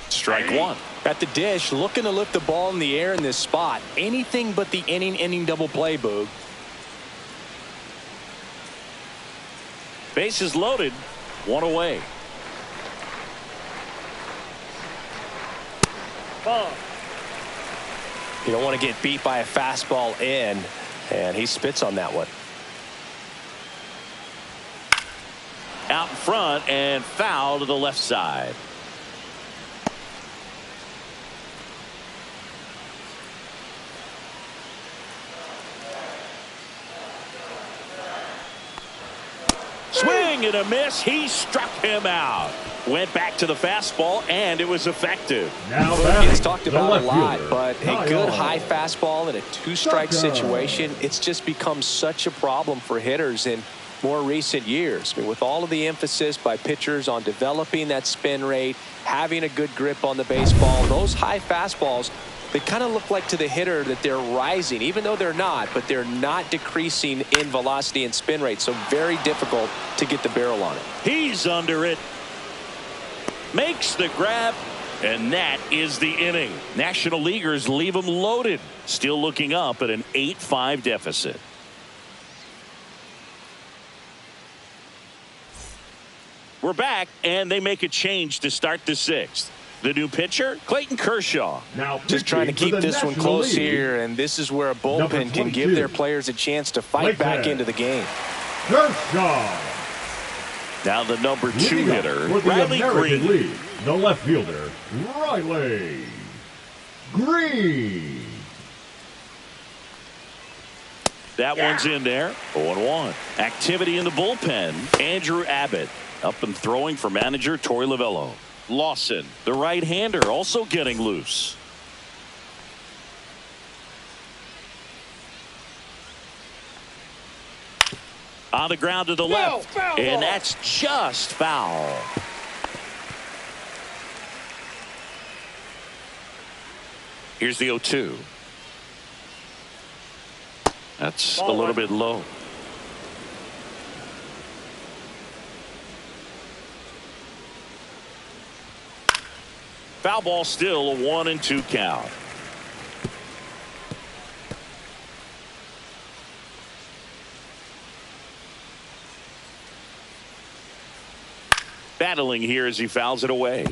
Strike 1. At the dish, looking to lift the ball in the air in this spot. Anything but the inning double play, Boog. Bases loaded. 1 away. Ball. You don't want to get beat by a fastball in, and he spits on that one. Out in front and foul to the left side. Swing and a miss. He struck him out. Went back to the fastball, and it was effective. Now It's talked about a lot, but a good high fastball in a 2-strike situation, it's just become such a problem for hitters in more recent years. I mean, with all of the emphasis by pitchers on developing that spin rate, having a good grip on the baseball, those high fastballs, they kind of look like to the hitter that they're rising, even though they're not, but they're not decreasing in velocity and spin rate, so very difficult to get the barrel on it. He's under it. Makes the grab, and that is the inning. National Leaguers leave them loaded. Still looking up at an 8-5 deficit. We're back, and they make a change to start the 6th. The new pitcher, Clayton Kershaw. Now just trying to keep this one close here, and this is where a bullpen can give their players a chance to fight back into the game. Kershaw. Now the number 2 hitter, for the Riley American Green. League, the left fielder, Riley Green. That one's in there. 0-1. Activity in the bullpen. Andrew Abbott up and throwing for manager Torey Lovullo. Lawson, the right-hander, also getting loose. On the ground to the left, foul and ball. that's just foul. Here's the 0-2. That's a little bit low. Foul ball, still a 1-2 count. Battling here as he fouls it away.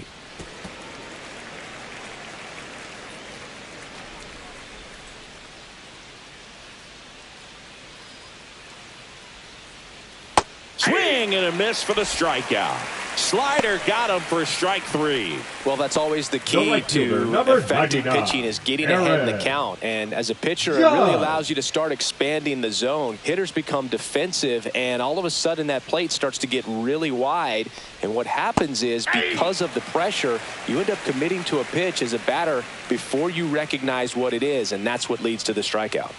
Swing and a miss for the strikeout. Slider got him for strike 3. Well, that's always the key to effective pitching, is getting ahead in the count. And as a pitcher, it really allows you to start expanding the zone. Hitters become defensive, and all of a sudden that plate starts to get really wide. And what happens is, because of the pressure, you end up committing to a pitch as a batter before you recognize what it is, and that's what leads to the strikeout.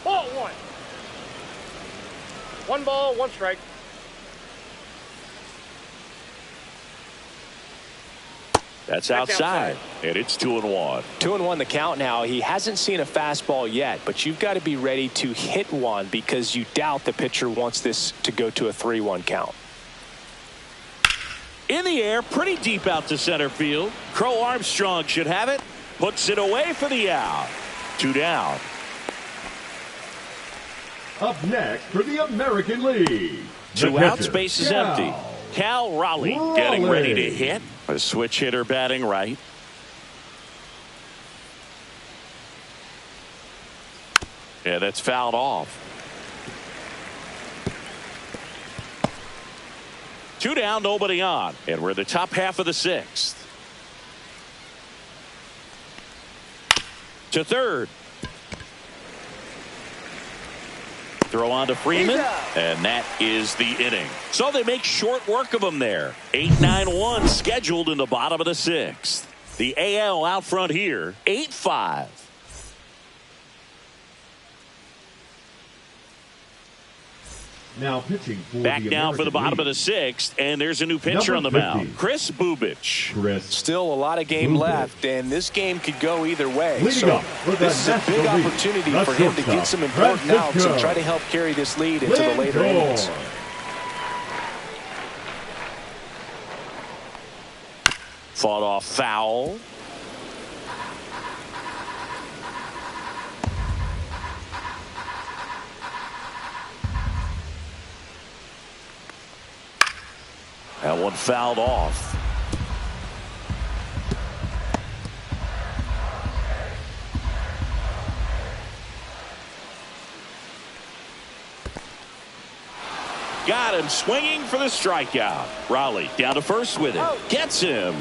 Ball 1. 1 ball, 1 strike. That's outside, and it's 2-1. 2-1 the count now. He hasn't seen a fastball yet, but you've got to be ready to hit one because you doubt the pitcher wants this to go to a 3-1 count. In the air, pretty deep out to center field. Crow Armstrong should have it. Puts it away for the out. 2 down. Up next for the American League. 2 outs, base is empty. Cal Raleigh getting ready to hit. A switch hitter batting right. Yeah, that's fouled off. 2 down, nobody on. And we're the top half of the 6th. To third. Throw on to Freeman, and that is the inning. So they make short work of them there. 8-9-1 scheduled in the bottom of the 6th. The AL out front here, 8-5. Now pitching for back the now American for the bottom League. of the 6th, and there's a new pitcher on the mound, Chris Bubic. Still a lot of game left, and this game could go either way. Leading So this is a big opportunity for him to get some important outs and try to help carry this lead into the later innings. Fought off foul. That one fouled off. Got him swinging for the strikeout. Raleigh down to first with it. Gets him.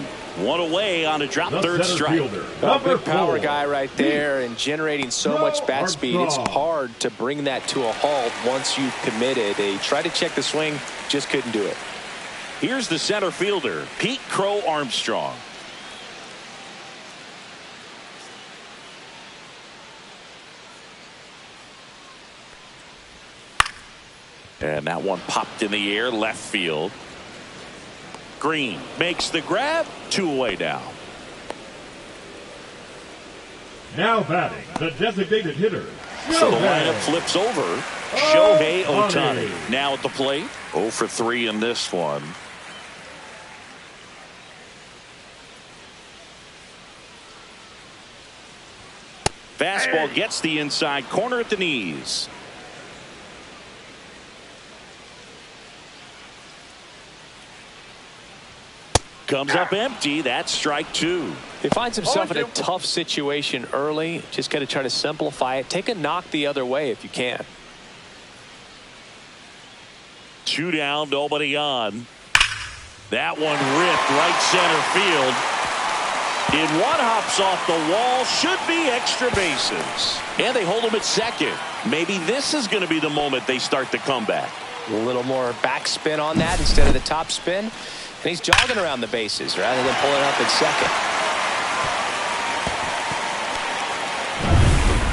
One away on a drop third strike. A big power guy right there and generating so much bat speed. It's hard to bring that to a halt once you've committed. They tried to check the swing, just couldn't do it. Here's the center fielder, Pete Crow Armstrong. And that one popped in the air, left field. Green makes the grab, 2 away now. Now batting, the designated hitter. So the lineup flips over. Shohei Ohtani now at the plate. 0 for 3 in this one. Fastball gets the inside corner at the knees. Comes up empty. That's strike 2. He finds himself in a tough situation early. Just got to try to simplify it. Take a knock the other way if you can. 2 down, nobody on. That one ripped right center field. In one hops off the wall, should be extra bases. And they hold him at second. Maybe this is going to be the moment they start the comeback. A little more backspin on that instead of the top spin. And he's jogging around the bases rather than pulling up at second.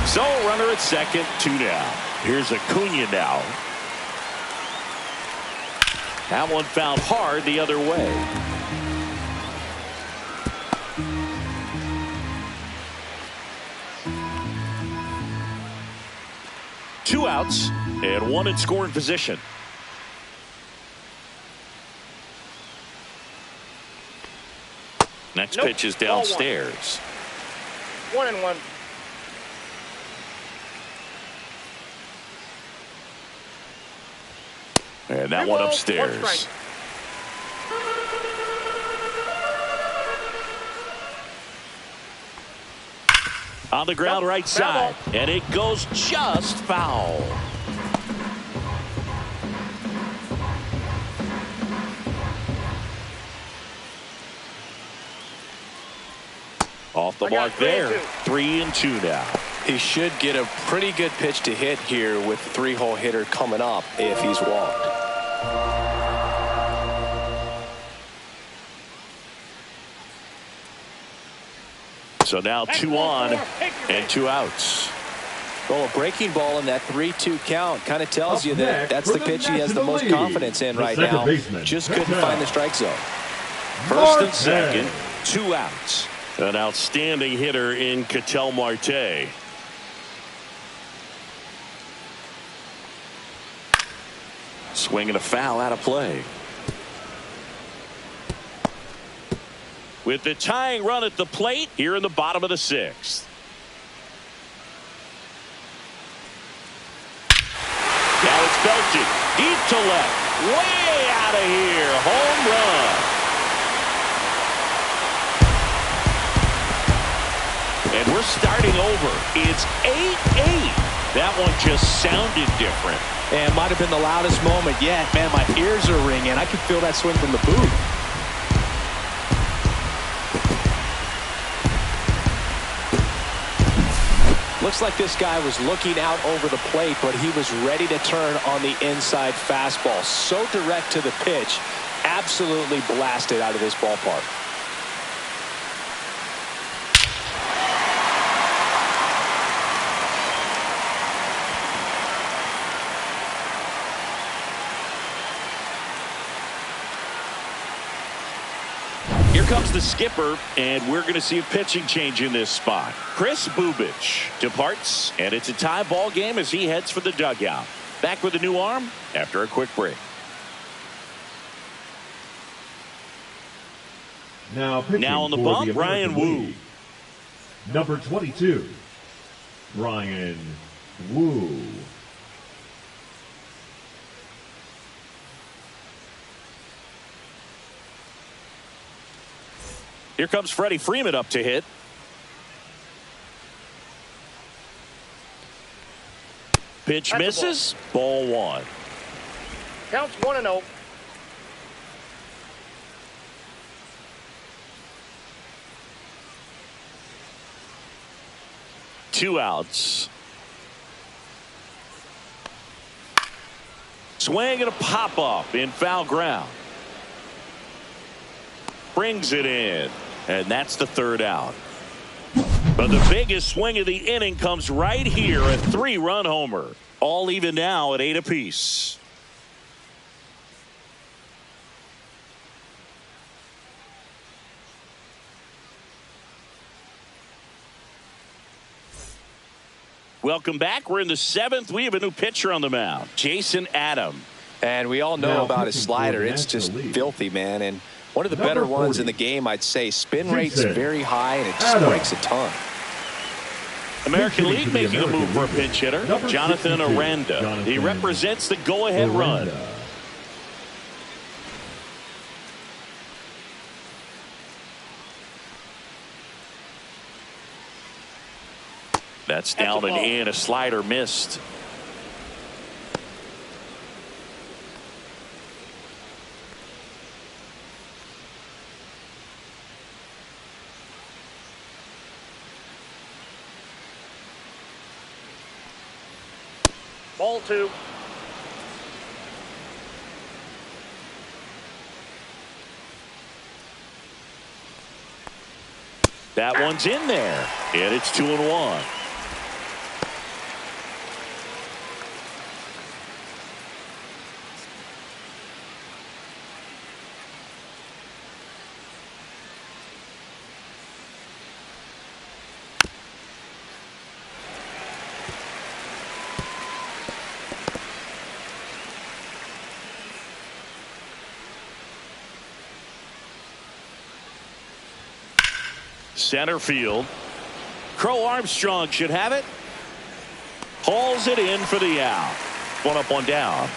So runner at second, 2 down. Here's Acuna now. That one fouled hard the other way. Two outs and 1 in scoring position. Next pitch is downstairs. 1-1. And that one upstairs. On the ground right side. And it goes just foul. Off the mark there. 3-2 now. He should get a pretty good pitch to hit here with 3-hole hitter coming up if he's walked. So now 2 on and 2 outs. Well, a breaking ball in that 3-2 count kind of tells you that that's the pitch he has the most confidence in right now. Just couldn't find the strike zone. First and second, 2 outs. An outstanding hitter in Ketel Marte. Swinging a foul out of play. with the tying run at the plate here in the bottom of the 6th. Now it's belted deep to left, way out of here, home run. And we're starting over. It's 8-8. That one just sounded different. And might have been the loudest moment yet. Man, my ears are ringing. I can feel that swing from the booth. Looks like this guy was looking out over the plate, but he was ready to turn on the inside fastball. So direct to the pitch. Absolutely blasted out of this ballpark. Here comes the skipper, and we're going to see a pitching change in this spot. Kris Bubic departs, and it's a tie ball game as he heads for the dugout. Back with a new arm after a quick break. Now on the bump, Ryan Wu. Number 22, Ryan Wu. Here comes Freddie Freeman up to hit. Pitch misses. Ball 1. Counts 1-0. Two outs. Swing and a pop up in foul ground. Brings it in. And that's the 3rd out. But the biggest swing of the inning comes right here, a 3-run homer. All even now at 8 apiece. Welcome back. We're in the 7th. We have a new pitcher on the mound, Jason Adam. And we all know about his slider. It's just filthy, man. And one of the better ones in the game, I'd say. Spin rate's very high, and it just breaks a ton. American League making a move for a pinch hitter, Jonathan Aranda. He represents the go-ahead run. That's down and in. A slider missed. Ball 2. That one's in there, and it's 2-1. Center field. Crow Armstrong should have it. Hauls it in for the out. 1 up, 1 down.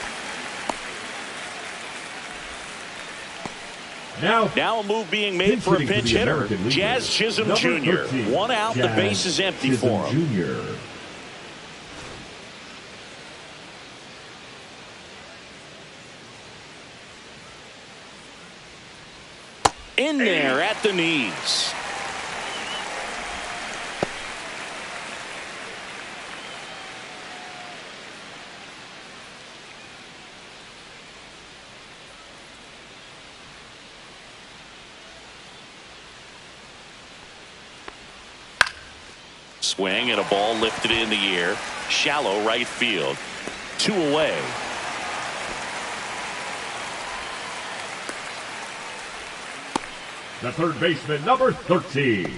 Now a move being made for a pinch hitter. Jazz Chisholm Jr. 1 out. The base is empty for him. In there at the knees. Swing and a ball lifted in the air. Shallow right field. 2 away. The third baseman, number 13,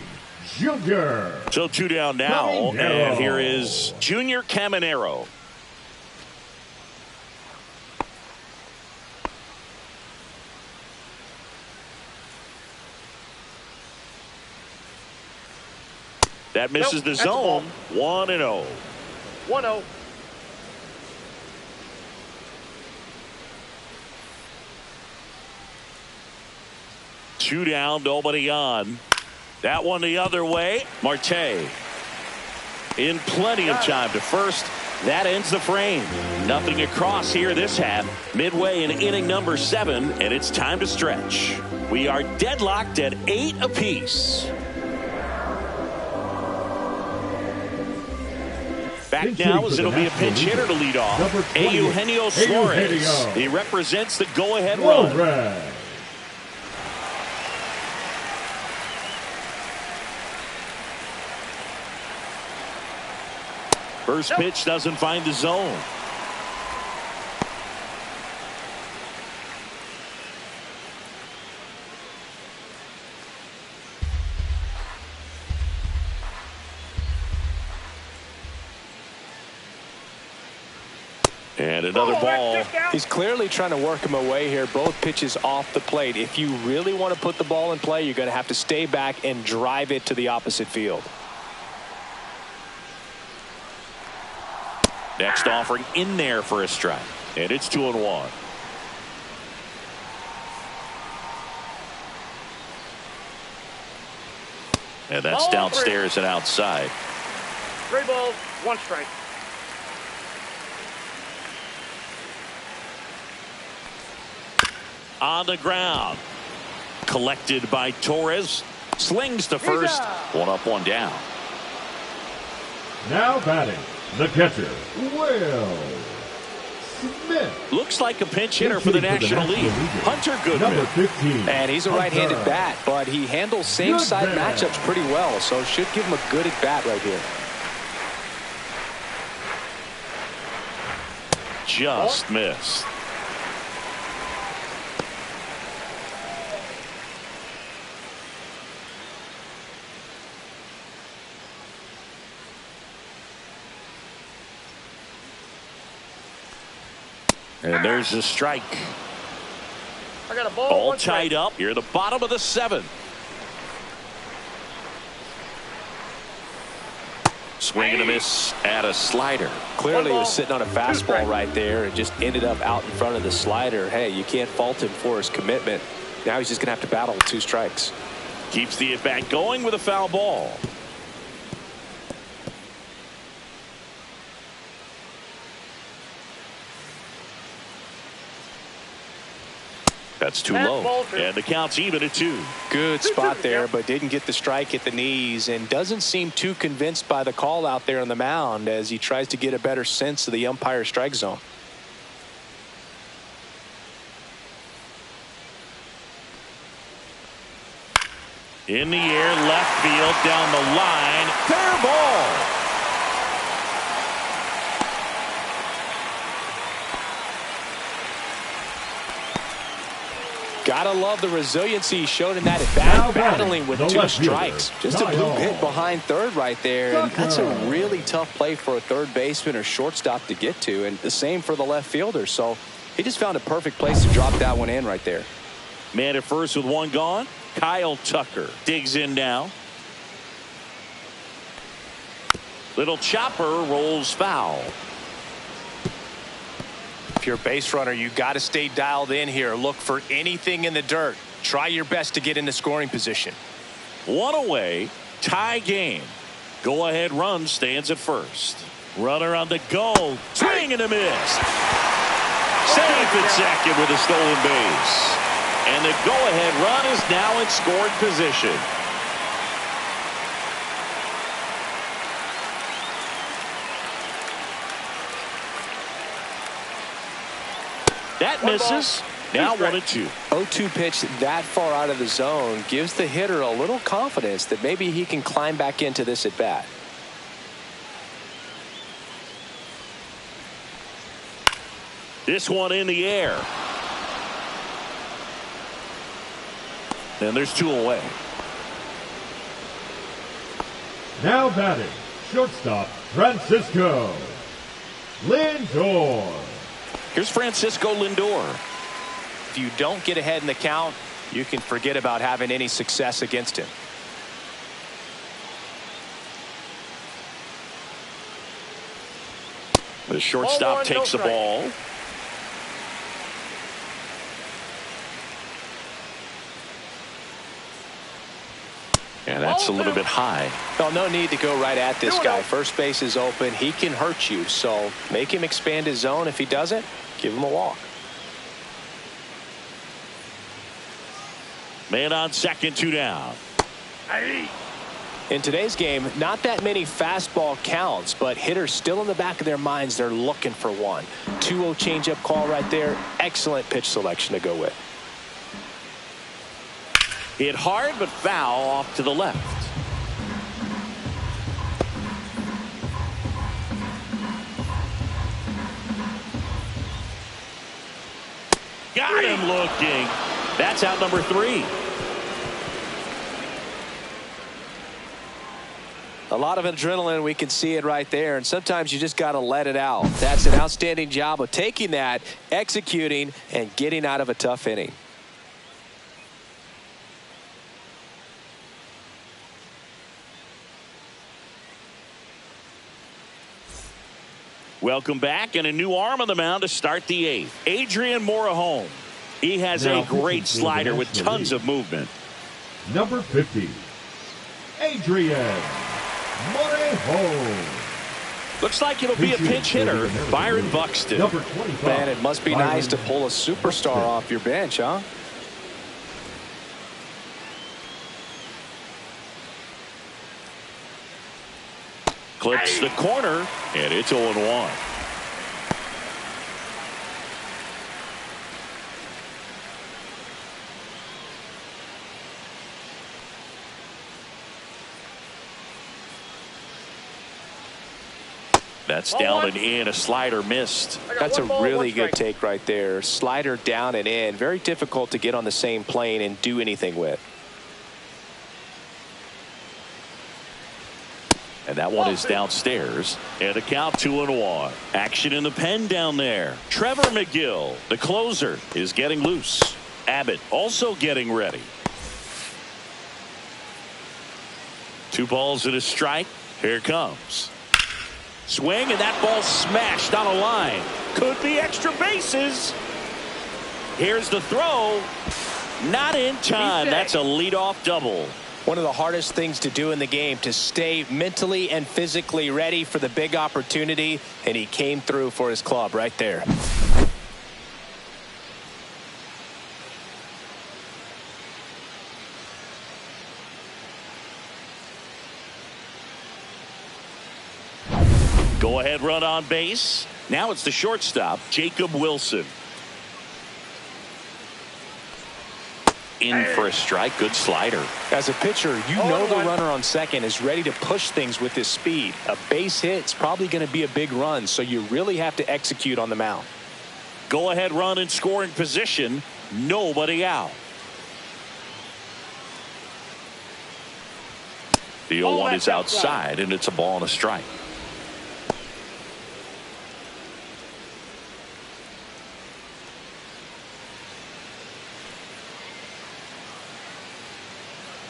Junior. So 2 down now, and here is Junior Caminero. That misses the zone. 1-0. 1-0. Two down, nobody on. That one the other way. Marte in plenty of time to first. That ends the frame. Nothing across here this half. Midway in inning number 7, and it's time to stretch. We are deadlocked at 8 apiece. Back now as it'll be a pinch hitter to lead off. Eugenio Suarez. He represents the go-ahead run. First pitch doesn't find the zone. And another ball. He's clearly trying to work him away here. Both pitches off the plate. If you really want to put the ball in play, you're going to have to stay back and drive it to the opposite field. Next offering in there for a strike. And it's 2-1. And that's downstairs and outside. 3 balls, 1 strike. On the ground. Collected by Torres. Slings to first. 1 up, 1 down. Now batting, the catcher, Will Smith. Looks like a pinch hitter for the National League. Hunter Goodman. Number 15. And he's a right-handed bat, but he handles same-side matchups pretty well, so should give him a good at-bat right here. Just missed. And there's a strike. I got a ball. All tied up. You're at the bottom of the 7th. Swing and a miss at a slider. Clearly he was sitting on a fastball right there and just ended up out in front of the slider. Hey, you can't fault him for his commitment. Now he's just going to have to battle with 2 strikes. Keeps the at-bat going with a foul ball. That's too low. And the count's even at 2. Good spot there, but didn't get the strike at the knees and doesn't seem too convinced by the call out there on the mound as he tries to get a better sense of the umpire's strike zone. In the air, left field, down the line. Fair ball. Gotta love the resiliency he showed in that at bat, battling with 2 strikes. Just a blue hit behind third right there, and that's a really tough play for a third baseman or shortstop to get to, and the same for the left fielder. So he just found a perfect place to drop that one in right there. Man at first with 1 gone. Kyle Tucker digs in now. Little chopper rolls foul. If you're a base runner, you got to stay dialed in here. Look for anything in the dirt. Try your best to get into scoring position. 1 away, tie game. Go ahead run stands at first. Runner on the go. Swing and a miss. Safe at second with a stolen base. And the go ahead run is now in scoring position. That misses. Now 1-2. 0-2 pitch that far out of the zone gives the hitter a little confidence that maybe he can climb back into this at bat. This one in the air. And there's 2 away. Now batting, shortstop Francisco Lindor. Here's Francisco Lindor. If you don't get ahead in the count, you can forget about having any success against him. The shortstop takes the ball. And that's a little bit high. Well, no need to go right at this guy. First base is open. He can hurt you. So make him expand his zone. If he doesn't, give him a walk. Man on second, 2 down. In today's game, not that many fastball counts, but hitters still in the back of their minds, they're looking for one. 2-0 changeup call right there. Excellent pitch selection to go with. Hit hard, but foul off to the left. Got him looking. That's out number 3. A lot of adrenaline, we can see it right there, and sometimes you just got to let it out. That's an outstanding job of taking that, executing, and getting out of a tough inning. Welcome back, and a new arm on the mound to start the 8th. Adrian Morejon. He has a great slider with tons of movement. Number 50, Adrian Morejon. Looks like it'll be a pinch hitter, Byron Buxton. Number 25. Man, it must be nice to pull a superstar off your bench, huh? Clips the corner, and it's 0-1. That's down and in. A slider missed. That's a really good take right there. Slider down and in. Very difficult to get on the same plane and do anything with. And that one is downstairs. And the count 2-1. Action in the pen down there. Trevor McGill, the closer, is getting loose. Abbott also getting ready. 2 balls and a strike. Here it comes. Swing, and that ball smashed on a line. Could be extra bases. Here's the throw. Not in time. That's a leadoff double. One of the hardest things to do in the game, to stay mentally and physically ready for the big opportunity, and he came through for his club right there. Go ahead run on base. Now it's the shortstop, Jacob Wilson. In for a strike. Good slider. As a pitcher, you know the runner on second is ready to push things with his speed. A base hit's probably going to be a big run, so you really have to execute on the mound. Go ahead run in scoring position. Nobody out. The 0-1 is outside, and it's a ball and a strike.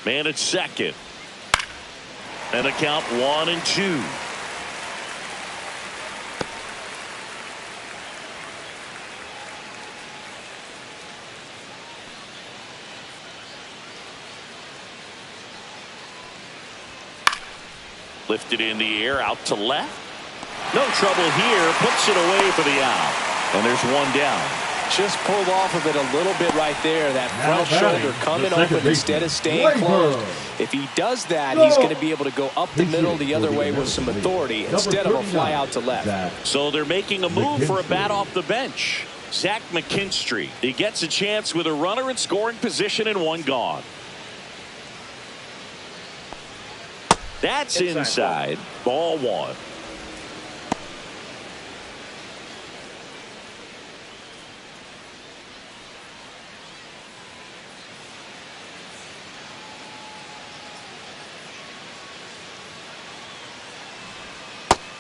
Man at second. And a count 1-2. Lifted in the air out to left. No trouble here. Puts it away for the out. And there's 1 down. Just pulled off of it a little bit right there. That front shoulder coming open instead of staying closed. If he does that, he's going to be able to go up the middle the other way with some authority instead of a fly out to left. So they're making a move for a bat off the bench. Zach McKinstry. He gets a chance with a runner in scoring position and 1 gone. That's inside. Ball 1.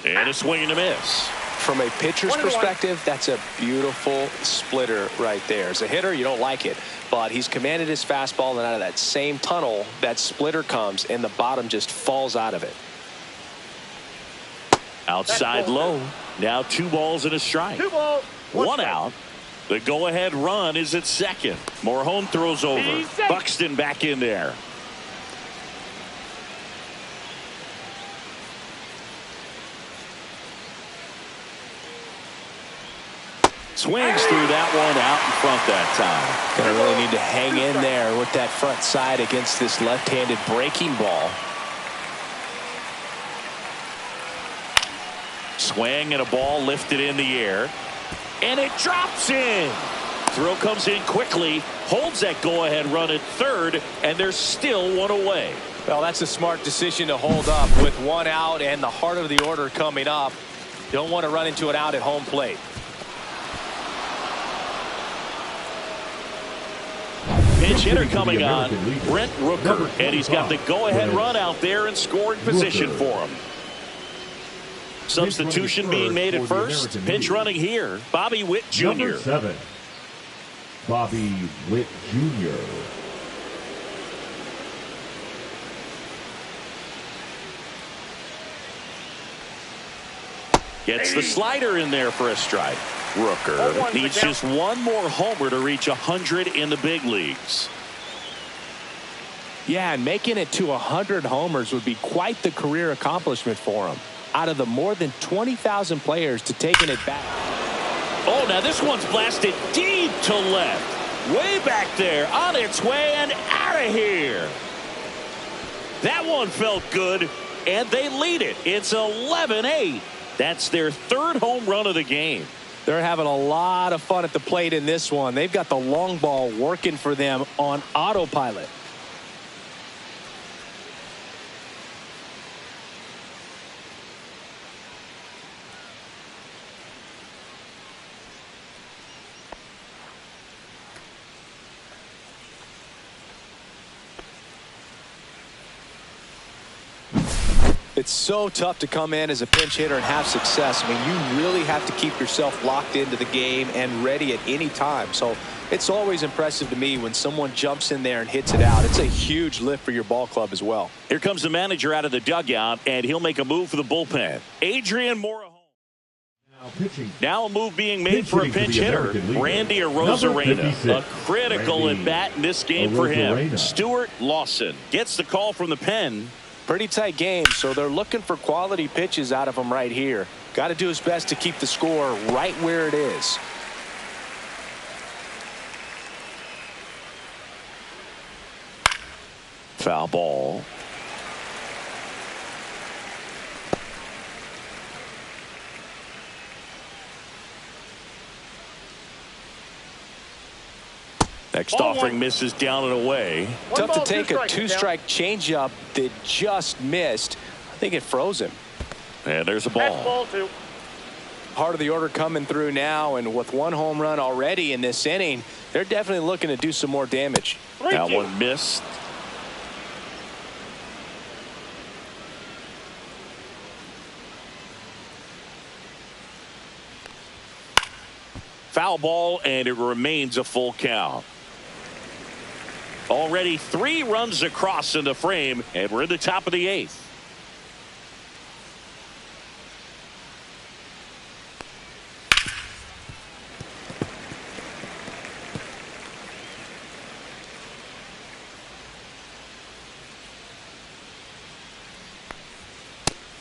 And a swing and a miss. From a pitcher's perspective, that's a beautiful splitter right there. As a hitter, you don't like it, but he's commanded his fastball, and out of that same tunnel, that splitter comes, and the bottom just falls out of it. Outside low. Now 2 balls and a strike. 2 balls. 1 out. The go-ahead run is at second. Morejon throws over. Buxton back in there. Swings through that one out in front that time. Gonna really need to hang in there with that front side against this left-handed breaking ball. Swing and a ball lifted in the air. And it drops in. Throw comes in quickly. Holds that go-ahead run at third. And there's still 1 away. Well, that's a smart decision to hold up with 1 out and the heart of the order coming up. Don't want to run into an out at home plate. Pinch hitter coming on, Brent Rooker, and he's got the go-ahead run out there in scoring position for him. Substitution being made at first. Pinch running here, Bobby Witt Jr. Number 7, Bobby Witt Jr. Gets the slider in there for a strike. Rooker needs just 1 more homer to reach 100 in the big leagues. Yeah, and making it to 100 homers would be quite the career accomplishment for him. Out of the more than 20,000 players to taking it back. Oh, now this one's blasted deep to left. Way back there, on its way and out of here. That one felt good, and they lead it. It's 11-8. That's their 3rd home run of the game. They're having a lot of fun at the plate in this one. They've got the long ball working for them on autopilot. It's so tough to come in as a pinch hitter and have success. I mean, you really have to keep yourself locked into the game and ready at any time. So it's always impressive to me when someone jumps in there and hits it out. It's a huge lift for your ball club as well. Here comes the manager out of the dugout, and he'll make a move for the bullpen. Adrian Morejon. Now a move being made for a pinch hitter, Randy Arozarena. A critical at bat in this game for him. Stuart Lawson gets the call from the pen. Pretty tight game, so they're looking for quality pitches out of him right here. Got to do his best to keep the score right where it is. Foul ball. Next offering misses down and away. Tough to take a 2-strike changeup that just missed. I think it froze him. And there's a ball. Heart of the order coming through now, and with 1 home run already in this inning, they're definitely looking to do some more damage. That one missed. Foul ball, and it remains a full count. Already 3 runs across in the frame, and we're in the top of the 8th.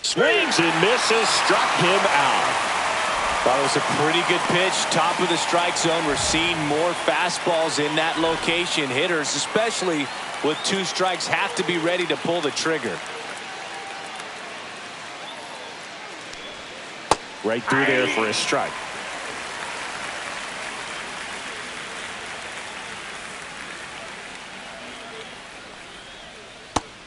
Swings and misses, struck him out. Thought it was a pretty good pitch, top of the strike zone. We're seeing more fastballs in that location. Hitters, especially with 2 strikes, have to be ready to pull the trigger. Right through there for a strike.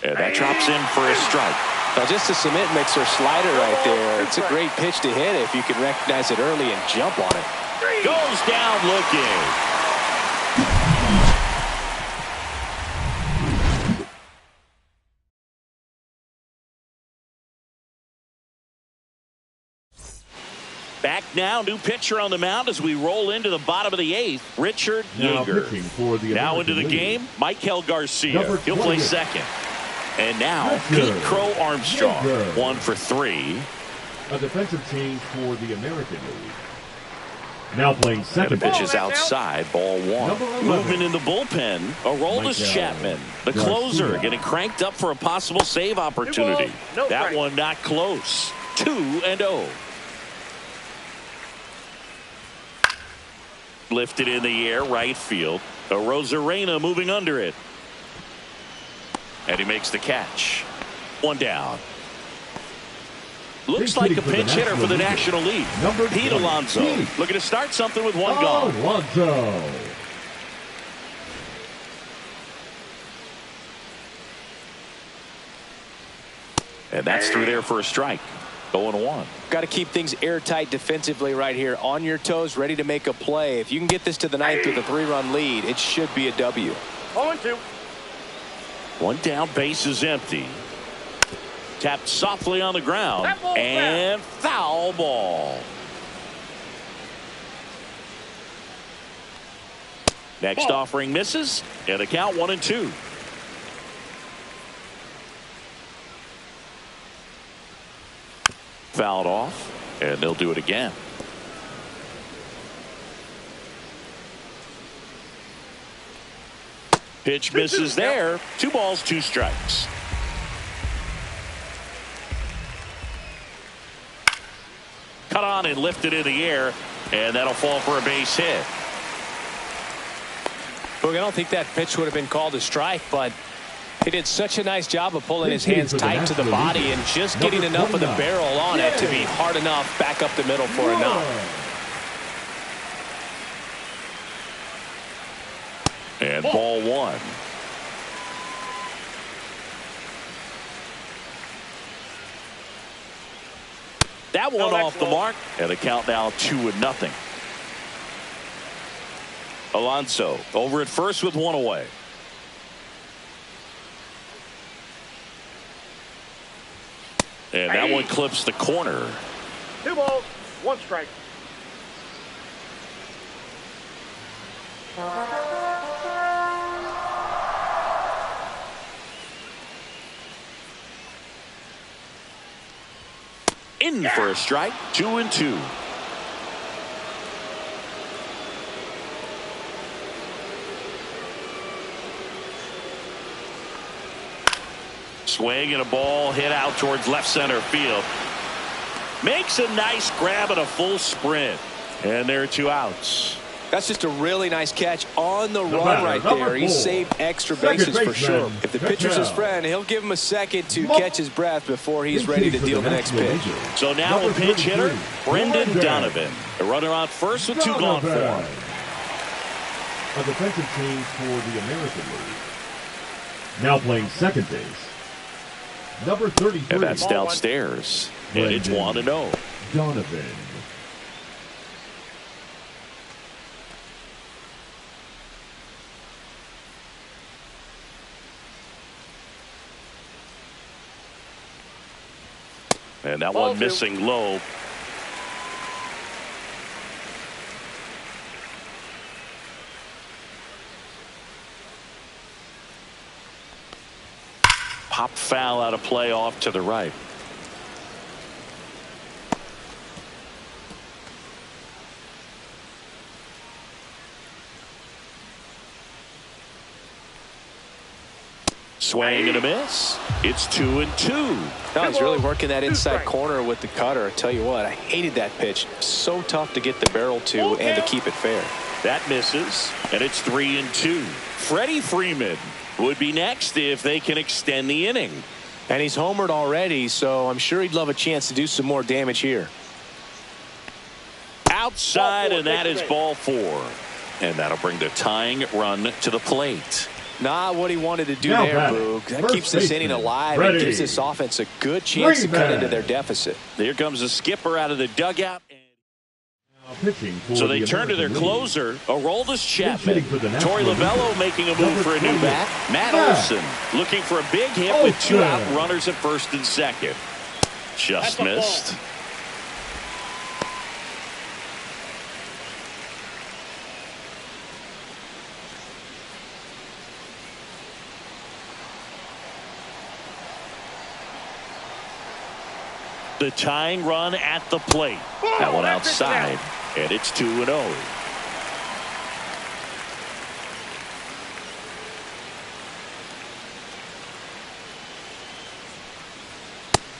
And that drops in for a strike. Now just a cement mixer slider right there. It's a great pitch to hit if you can recognize it early and jump on it. Goes down looking. Back now, new pitcher on the mound as we roll into the bottom of the 8th, Richard Yeager. Now into the game, Michael Garcia. He'll play second. And now, Pete Crow Armstrong, 1 for 3. A defensive change for the American League. Now playing second pitch base. is outside, ball one. Moving in the bullpen, Aroldis Chapman, the closer, getting cranked up for a possible save opportunity. That one not close. 2-0. Lifted in the air, right field. Arozarena moving under it. And he makes the catch. One down. Looks like a pinch hitter for the National League. Pete Alonso looking to start something with one gone. Alonso. And that's through there for a strike. 0-1. Got to keep things airtight defensively right here. On your toes, ready to make a play. If you can get this to the ninth with a 3-run lead, it should be a W. 0-2. One down, base is empty. Tapped softly on the ground. And foul ball. Next offering misses. And the count 1-2. Fouled off. And they'll do it again. Pitch misses there. 2 balls, 2 strikes. Cut on and lifted in the air, and that'll fall for a base hit. Look, I don't think that pitch would have been called a strike, but he did such a nice job of pulling his hands tight to the body and just getting enough of the barrel on it to be hard enough back up the middle for a knock. And ball 1. That one off the mark, and the count now 2-0. Alonso over at first with 1 away. And that one clips the corner. 2 balls, 1 strike. In for a strike. 2-2. Swing and a ball hit out towards left center field. Makes a nice grab and a full sprint. And there are 2 outs. That's just a really nice catch on the run right there. He saved extra bases for sure. If the pitcher's his friend, he'll give him a second to catch his breath before he's ready to deal the next pitch. So now a pinch hitter, Brendan Donovan. A runner on first with 2 gone for him. A defensive change for the American League. Now playing second base. Number 33. And that's downstairs. And it's 1-0. Donovan. And that one missing low. Pop foul out of play off to the right. Swing and a miss. It's 2-2. No, he's really working that inside corner with the cutter. I tell you what, I hated that pitch. So tough to get the barrel to and to keep it fair. That misses, and it's 3-2. Freddie Freeman would be next if they can extend the inning. And he's homered already, so I'm sure he'd love a chance to do some more damage here. Outside, and that is ball 4. And that'll bring the tying run to the plate. Not what he wanted to do there, Boog. That keeps this inning alive and gives this offense a good chance to cut into their deficit. Here comes the skipper out of the dugout. So they turn to their closer, Aroldis Chapman. Torey Lovullo making a move for a new bat. Matt Olson looking for a big hit with 2 out runners at first and second. Just missed. The tying run at the plate. That one outside, and it's 2-0.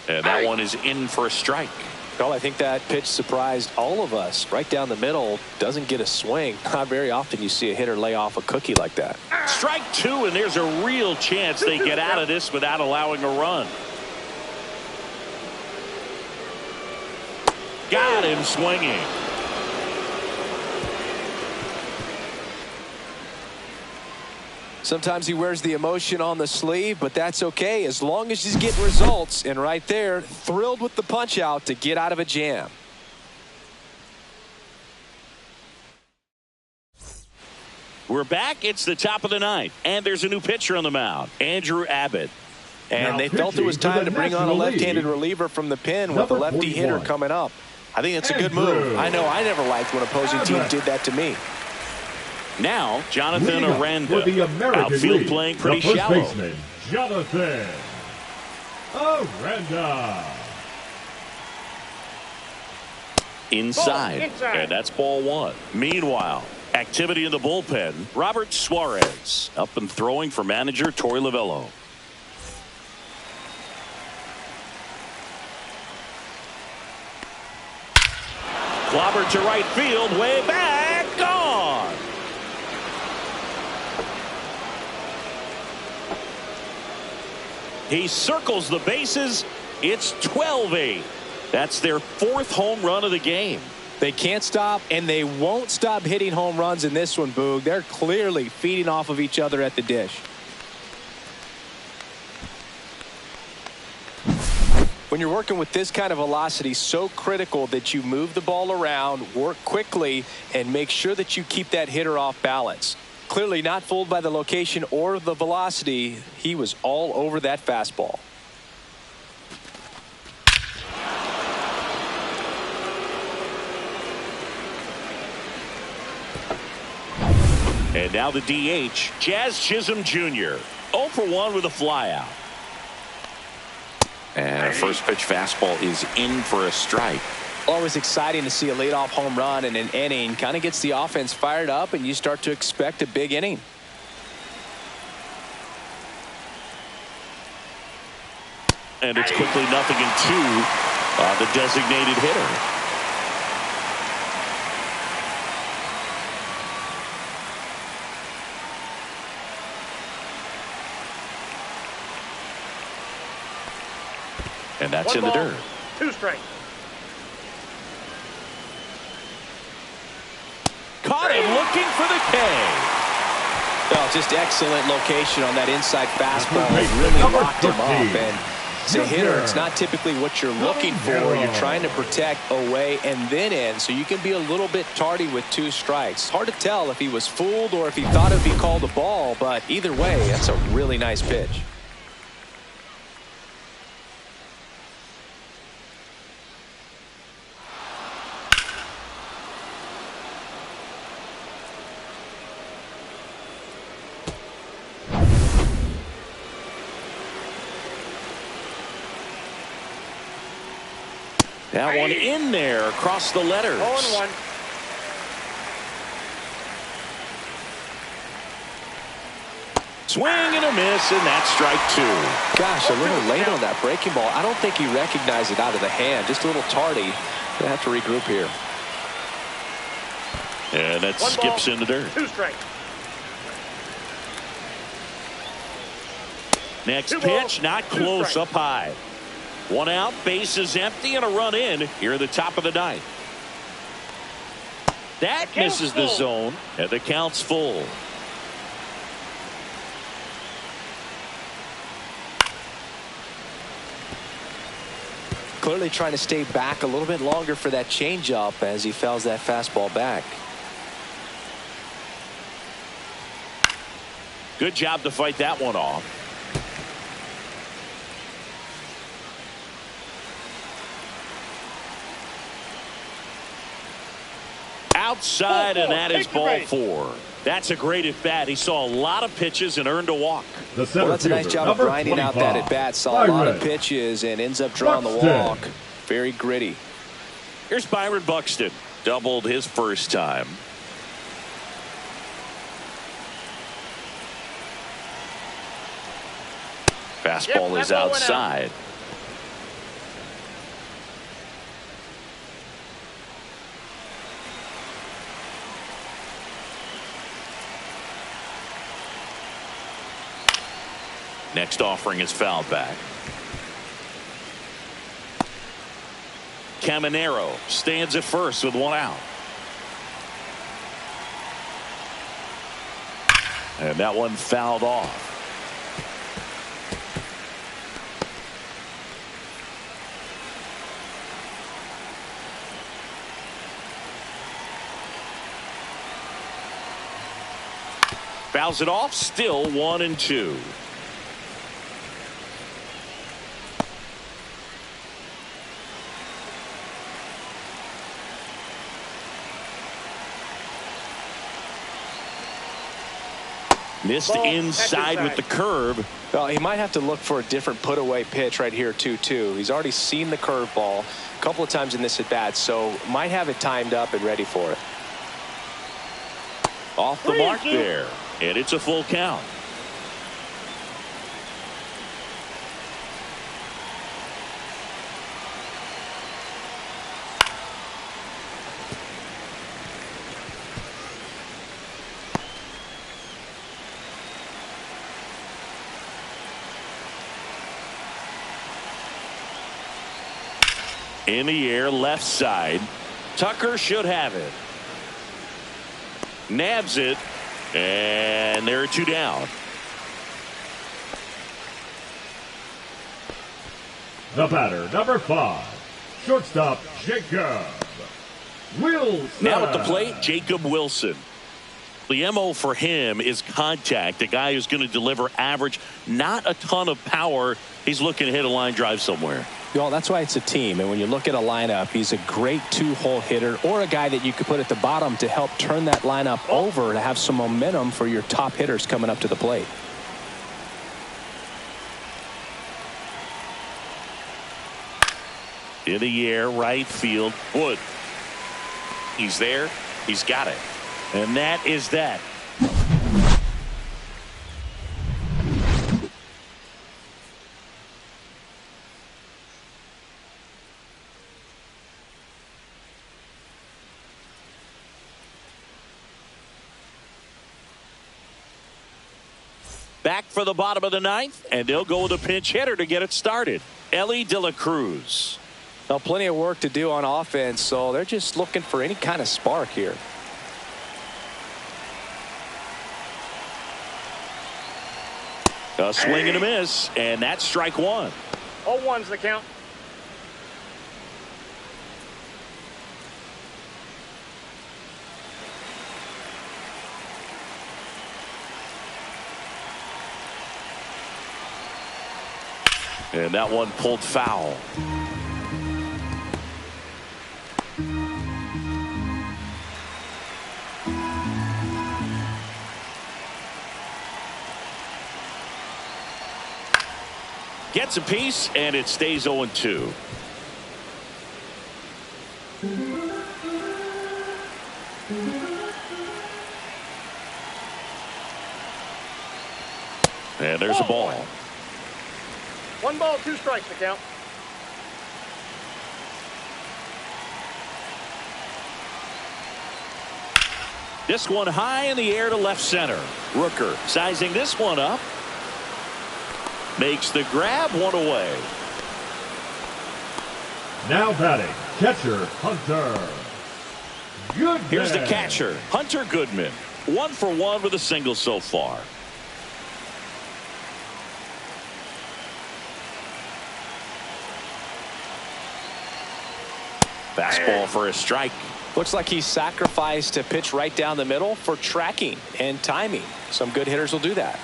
And that one is in for a strike. Well, I think that pitch surprised all of us. Right down the middle, doesn't get a swing. Not very often you see a hitter lay off a cookie like that. Strike two, and there's a real chance they get out of this without allowing a run. Got him swinging. Sometimes he wears the emotion on the sleeve, but that's okay as long as he's getting results. And right there, thrilled with the punch out to get out of a jam. We're back. It's the top of the ninth, and there's a new pitcher on the mound, Andrew Abbott. And they felt it was time to bring on a left-handed reliever from the pen with a lefty hitter coming up. I think it's a good move. I know I never liked when opposing teams did that to me. Now, Jonathan Aranda, outfield playing pretty shallow. Baseman, Jonathan Aranda. Inside, and that's ball one. Meanwhile, activity in the bullpen. Robert Suarez up and throwing for manager Torey Lovullo. Clobbered to right field, way back, gone. He circles the bases. It's 12-8. That's their fourth home run of the game. They can't stop, and they won't stop hitting home runs in this one, Boog. They're clearly feeding off of each other at the dish. When you're working with this kind of velocity, so critical that you move the ball around, work quickly, and make sure that you keep that hitter off balance. Clearly not fooled by the location or the velocity. He was all over that fastball. And now the DH, Jazz Chisholm Jr. 0 for 1 with a flyout. And a first pitch fastball is in for a strike. Always exciting to see a leadoff home run in an inning. Kind of gets the offense fired up, and you start to expect a big inning. And it's quickly 0-2 the designated hitter. And that's in the dirt. 2 strikes. Caught him looking for the K. Well, just excellent location on that inside fastball. Really locked him up. And as a hitter, it's not typically what you're looking for. You're trying to protect away and then in, so you can be a little bit tardy with 2 strikes. Hard to tell if he was fooled or if he thought it would be called a ball, but either way, that's a really nice pitch. That one in there across the letters. 0-1. Swing and a miss, and that's strike 2. Gosh, a little late on that breaking ball. I don't think he recognized it out of the hand. Just a little tardy. Gonna have to regroup here. And that skips in the dirt. 2 strikes. Next pitch, not close, up high. 1 out, bases empty, and a run in here at the top of the ninth. That misses the zone, and the count's full. Clearly trying to stay back a little bit longer for that changeup as he fouls that fastball back. Good job to fight that one off. Outside, and that is ball 4. That's a great at bat. He saw a lot of pitches and earned a walk. Well, that's a nice job of grinding out that at bat. Saw a lot of pitches and ends up drawing the walk. Very gritty. Here's Byron Buxton. Doubled his first time. Fastball is outside. Next offering is fouled back. Caminero stands at first with one out. And that one fouled off. Fouls it off, still 1-2. Missed inside with the curve. Well, he might have to look for a different put-away pitch right here, 2-2. He's already seen the curveball a couple of times in this at-bat, so might have it timed up and ready for it. Off the mark there, and it's a full count. In the air, left side. Tucker should have it. Nabs it, and there are two down. The batter, number 5, shortstop Jacob Wilson. Now at the plate, Jacob Wilson. The MO for him is contact. A guy who's going to deliver average, not a ton of power. He's looking to hit a line drive somewhere. Well, that's why it's a team. And when you look at a lineup, he's a great 2-hole hitter or a guy that you could put at the bottom to help turn that lineup over to have some momentum for your top hitters coming up to the plate. In the air, right field, Wood. He's there. He's got it. And that is that. Back for the bottom of the ninth, and they'll go with a pinch hitter to get it started. Elly De La Cruz. Now, plenty of work to do on offense, so they're just looking for any kind of spark here. A swing and a miss, and that's strike one. 0-1's the count. And that one pulled foul. Gets a piece, and it stays 0-2. And there's a ball. 1 ball, 2 strikes to count. This one high in the air to left center. Rooker sizing this one up. Makes the grab, one away. Now batting, catcher Hunter Goodman. Here's the catcher, Hunter Goodman. 1 for 1 with a single so far. Fastball for a strike. Looks like he sacrificed a pitch right down the middle for tracking and timing. Some good hitters will do that.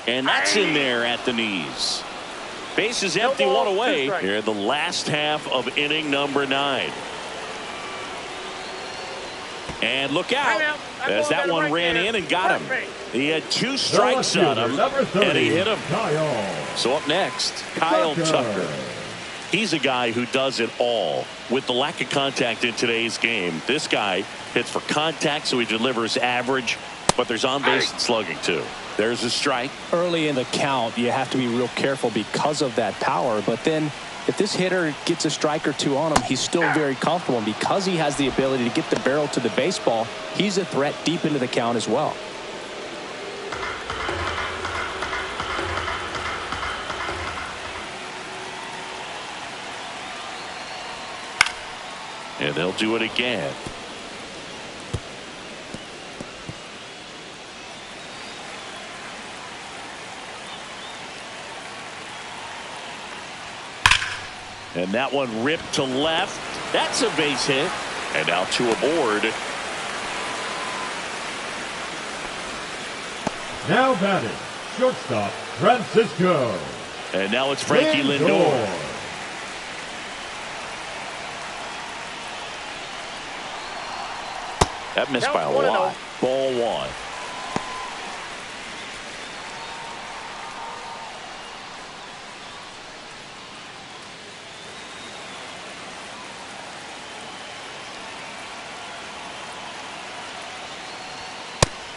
And that's in there at the knees. Base is empty, one away here in the last half of inning number 9. And look out, as that one ran in and got him. He had 2 strikes on him, and he hit him. So up next, Kyle Tucker. He's a guy who does it all. With the lack of contact in today's game, this guy hits for contact, so he delivers average, but there's on-base slugging too. There's a strike. Early in the count, you have to be real careful because of that power, but then if this hitter gets a strike or 2 on him, he's still very comfortable. And because he has the ability to get the barrel to the baseball, he's a threat deep into the count as well. And they'll do it again. And that one ripped to left. That's a base hit. And now 2 aboard. Now batting, shortstop, Francisco. And now it's Frankie Lindor. That missed by a lot. Ball 1.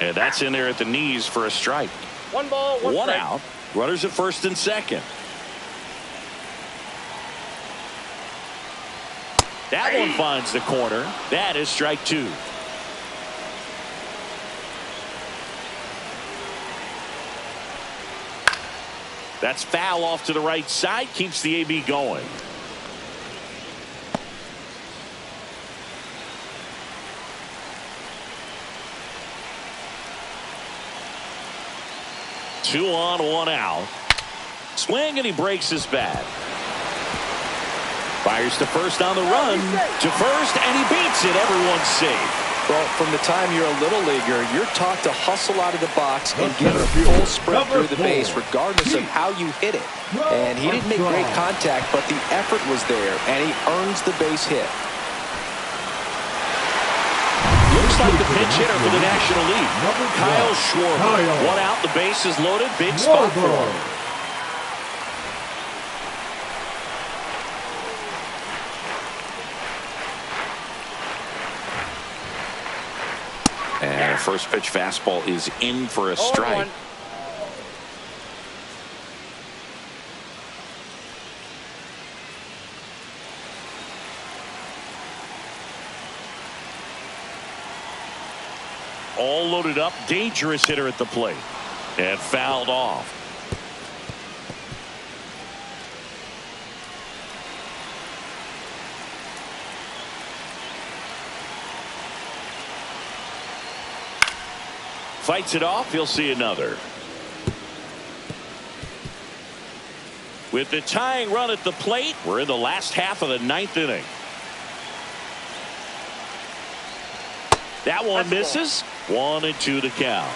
And that's in there at the knees for a strike. 1 ball, 1 strike. Out. Runners at first and second. That one finds the corner. That is strike 2. That's foul off to the right side. Keeps the AB going. Two on, 1 out. Swing, and he breaks his bat. Fires to first on the run. To first, and he beats it. Everyone's safe. Well, from the time you're a little leaguer, you're taught to hustle out of the box and get a full sprint through the base, regardless of how you hit it. And he didn't make great contact, but the effort was there, and he earns the base hit. Looks like the pinch hitter for the National League, Kyle Schwarber. 1 out, the base is loaded. Big spot for him. And a first pitch fastball is in for a strike. All loaded up. Dangerous hitter at the plate. And fouled off. Fights it off. He'll see another. With the tying run at the plate, we're in the last half of the 9th inning. That one misses. 1-2 to count.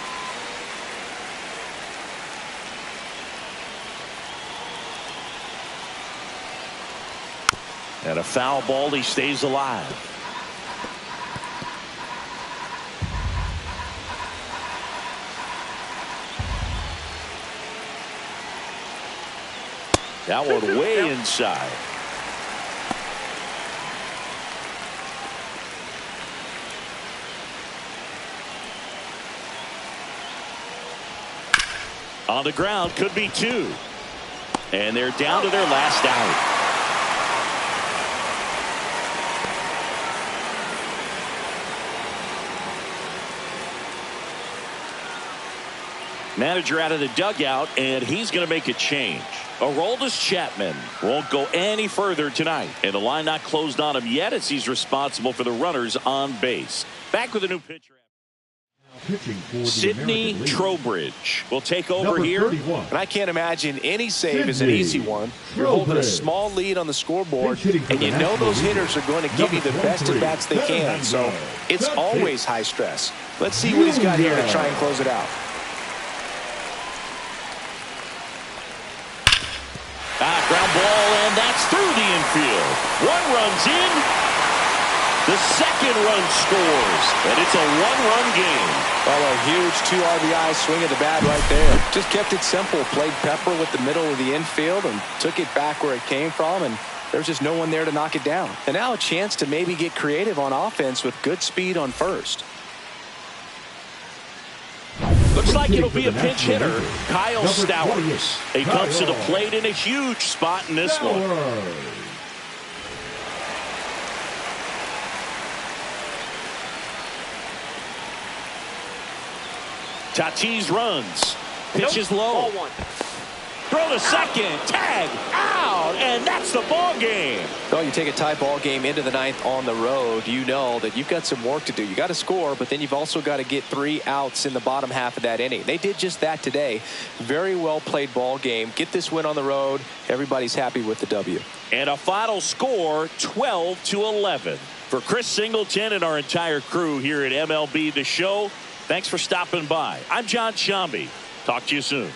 And a foul ball. He stays alive. That one way inside. On the ground, could be 2. And they're down to their last out. Manager out of the dugout, and he's going to make a change. Aroldis Chapman won't go any further tonight, and the line not closed on him yet as he's responsible for the runners on base. Back with a new pitcher. Sidney Trowbridge will take over here. And I can't imagine any save is an easy one. You're holding a small lead on the scoreboard, and you know those hitters are going to give you the best at bats they can. So it's always high stress. Let's see what he's got here to try and close it out. Ground ball, and that's through the infield. 1 run's in, The second run scores, and it's a one-run game. Well, a huge 2 RBI swing of the bat right there. Just kept it simple. Played pepper with the middle of the infield and took it back where it came from, and there's just no one there to knock it down. And now a chance to maybe get creative on offense with good speed on first. Looks like it'll be a pinch hitter, Kyle Stowers. He comes to the plate in a huge spot in this one. Tatis runs. Pitches low. Ball 1. Throw to second. Tag. Out. And that's the ball game. Well, you take a tie ball game into the 9th on the road, you know that you've got some work to do. You got to score, but then you've also got to get 3 outs in the bottom half of that inning. They did just that today. Very well played ball game. Get this win on the road. Everybody's happy with the W. And a final score, 12-11. For Chris Singleton and our entire crew here at MLB The Show, thanks for stopping by. I'm John Sciambi. Talk to you soon.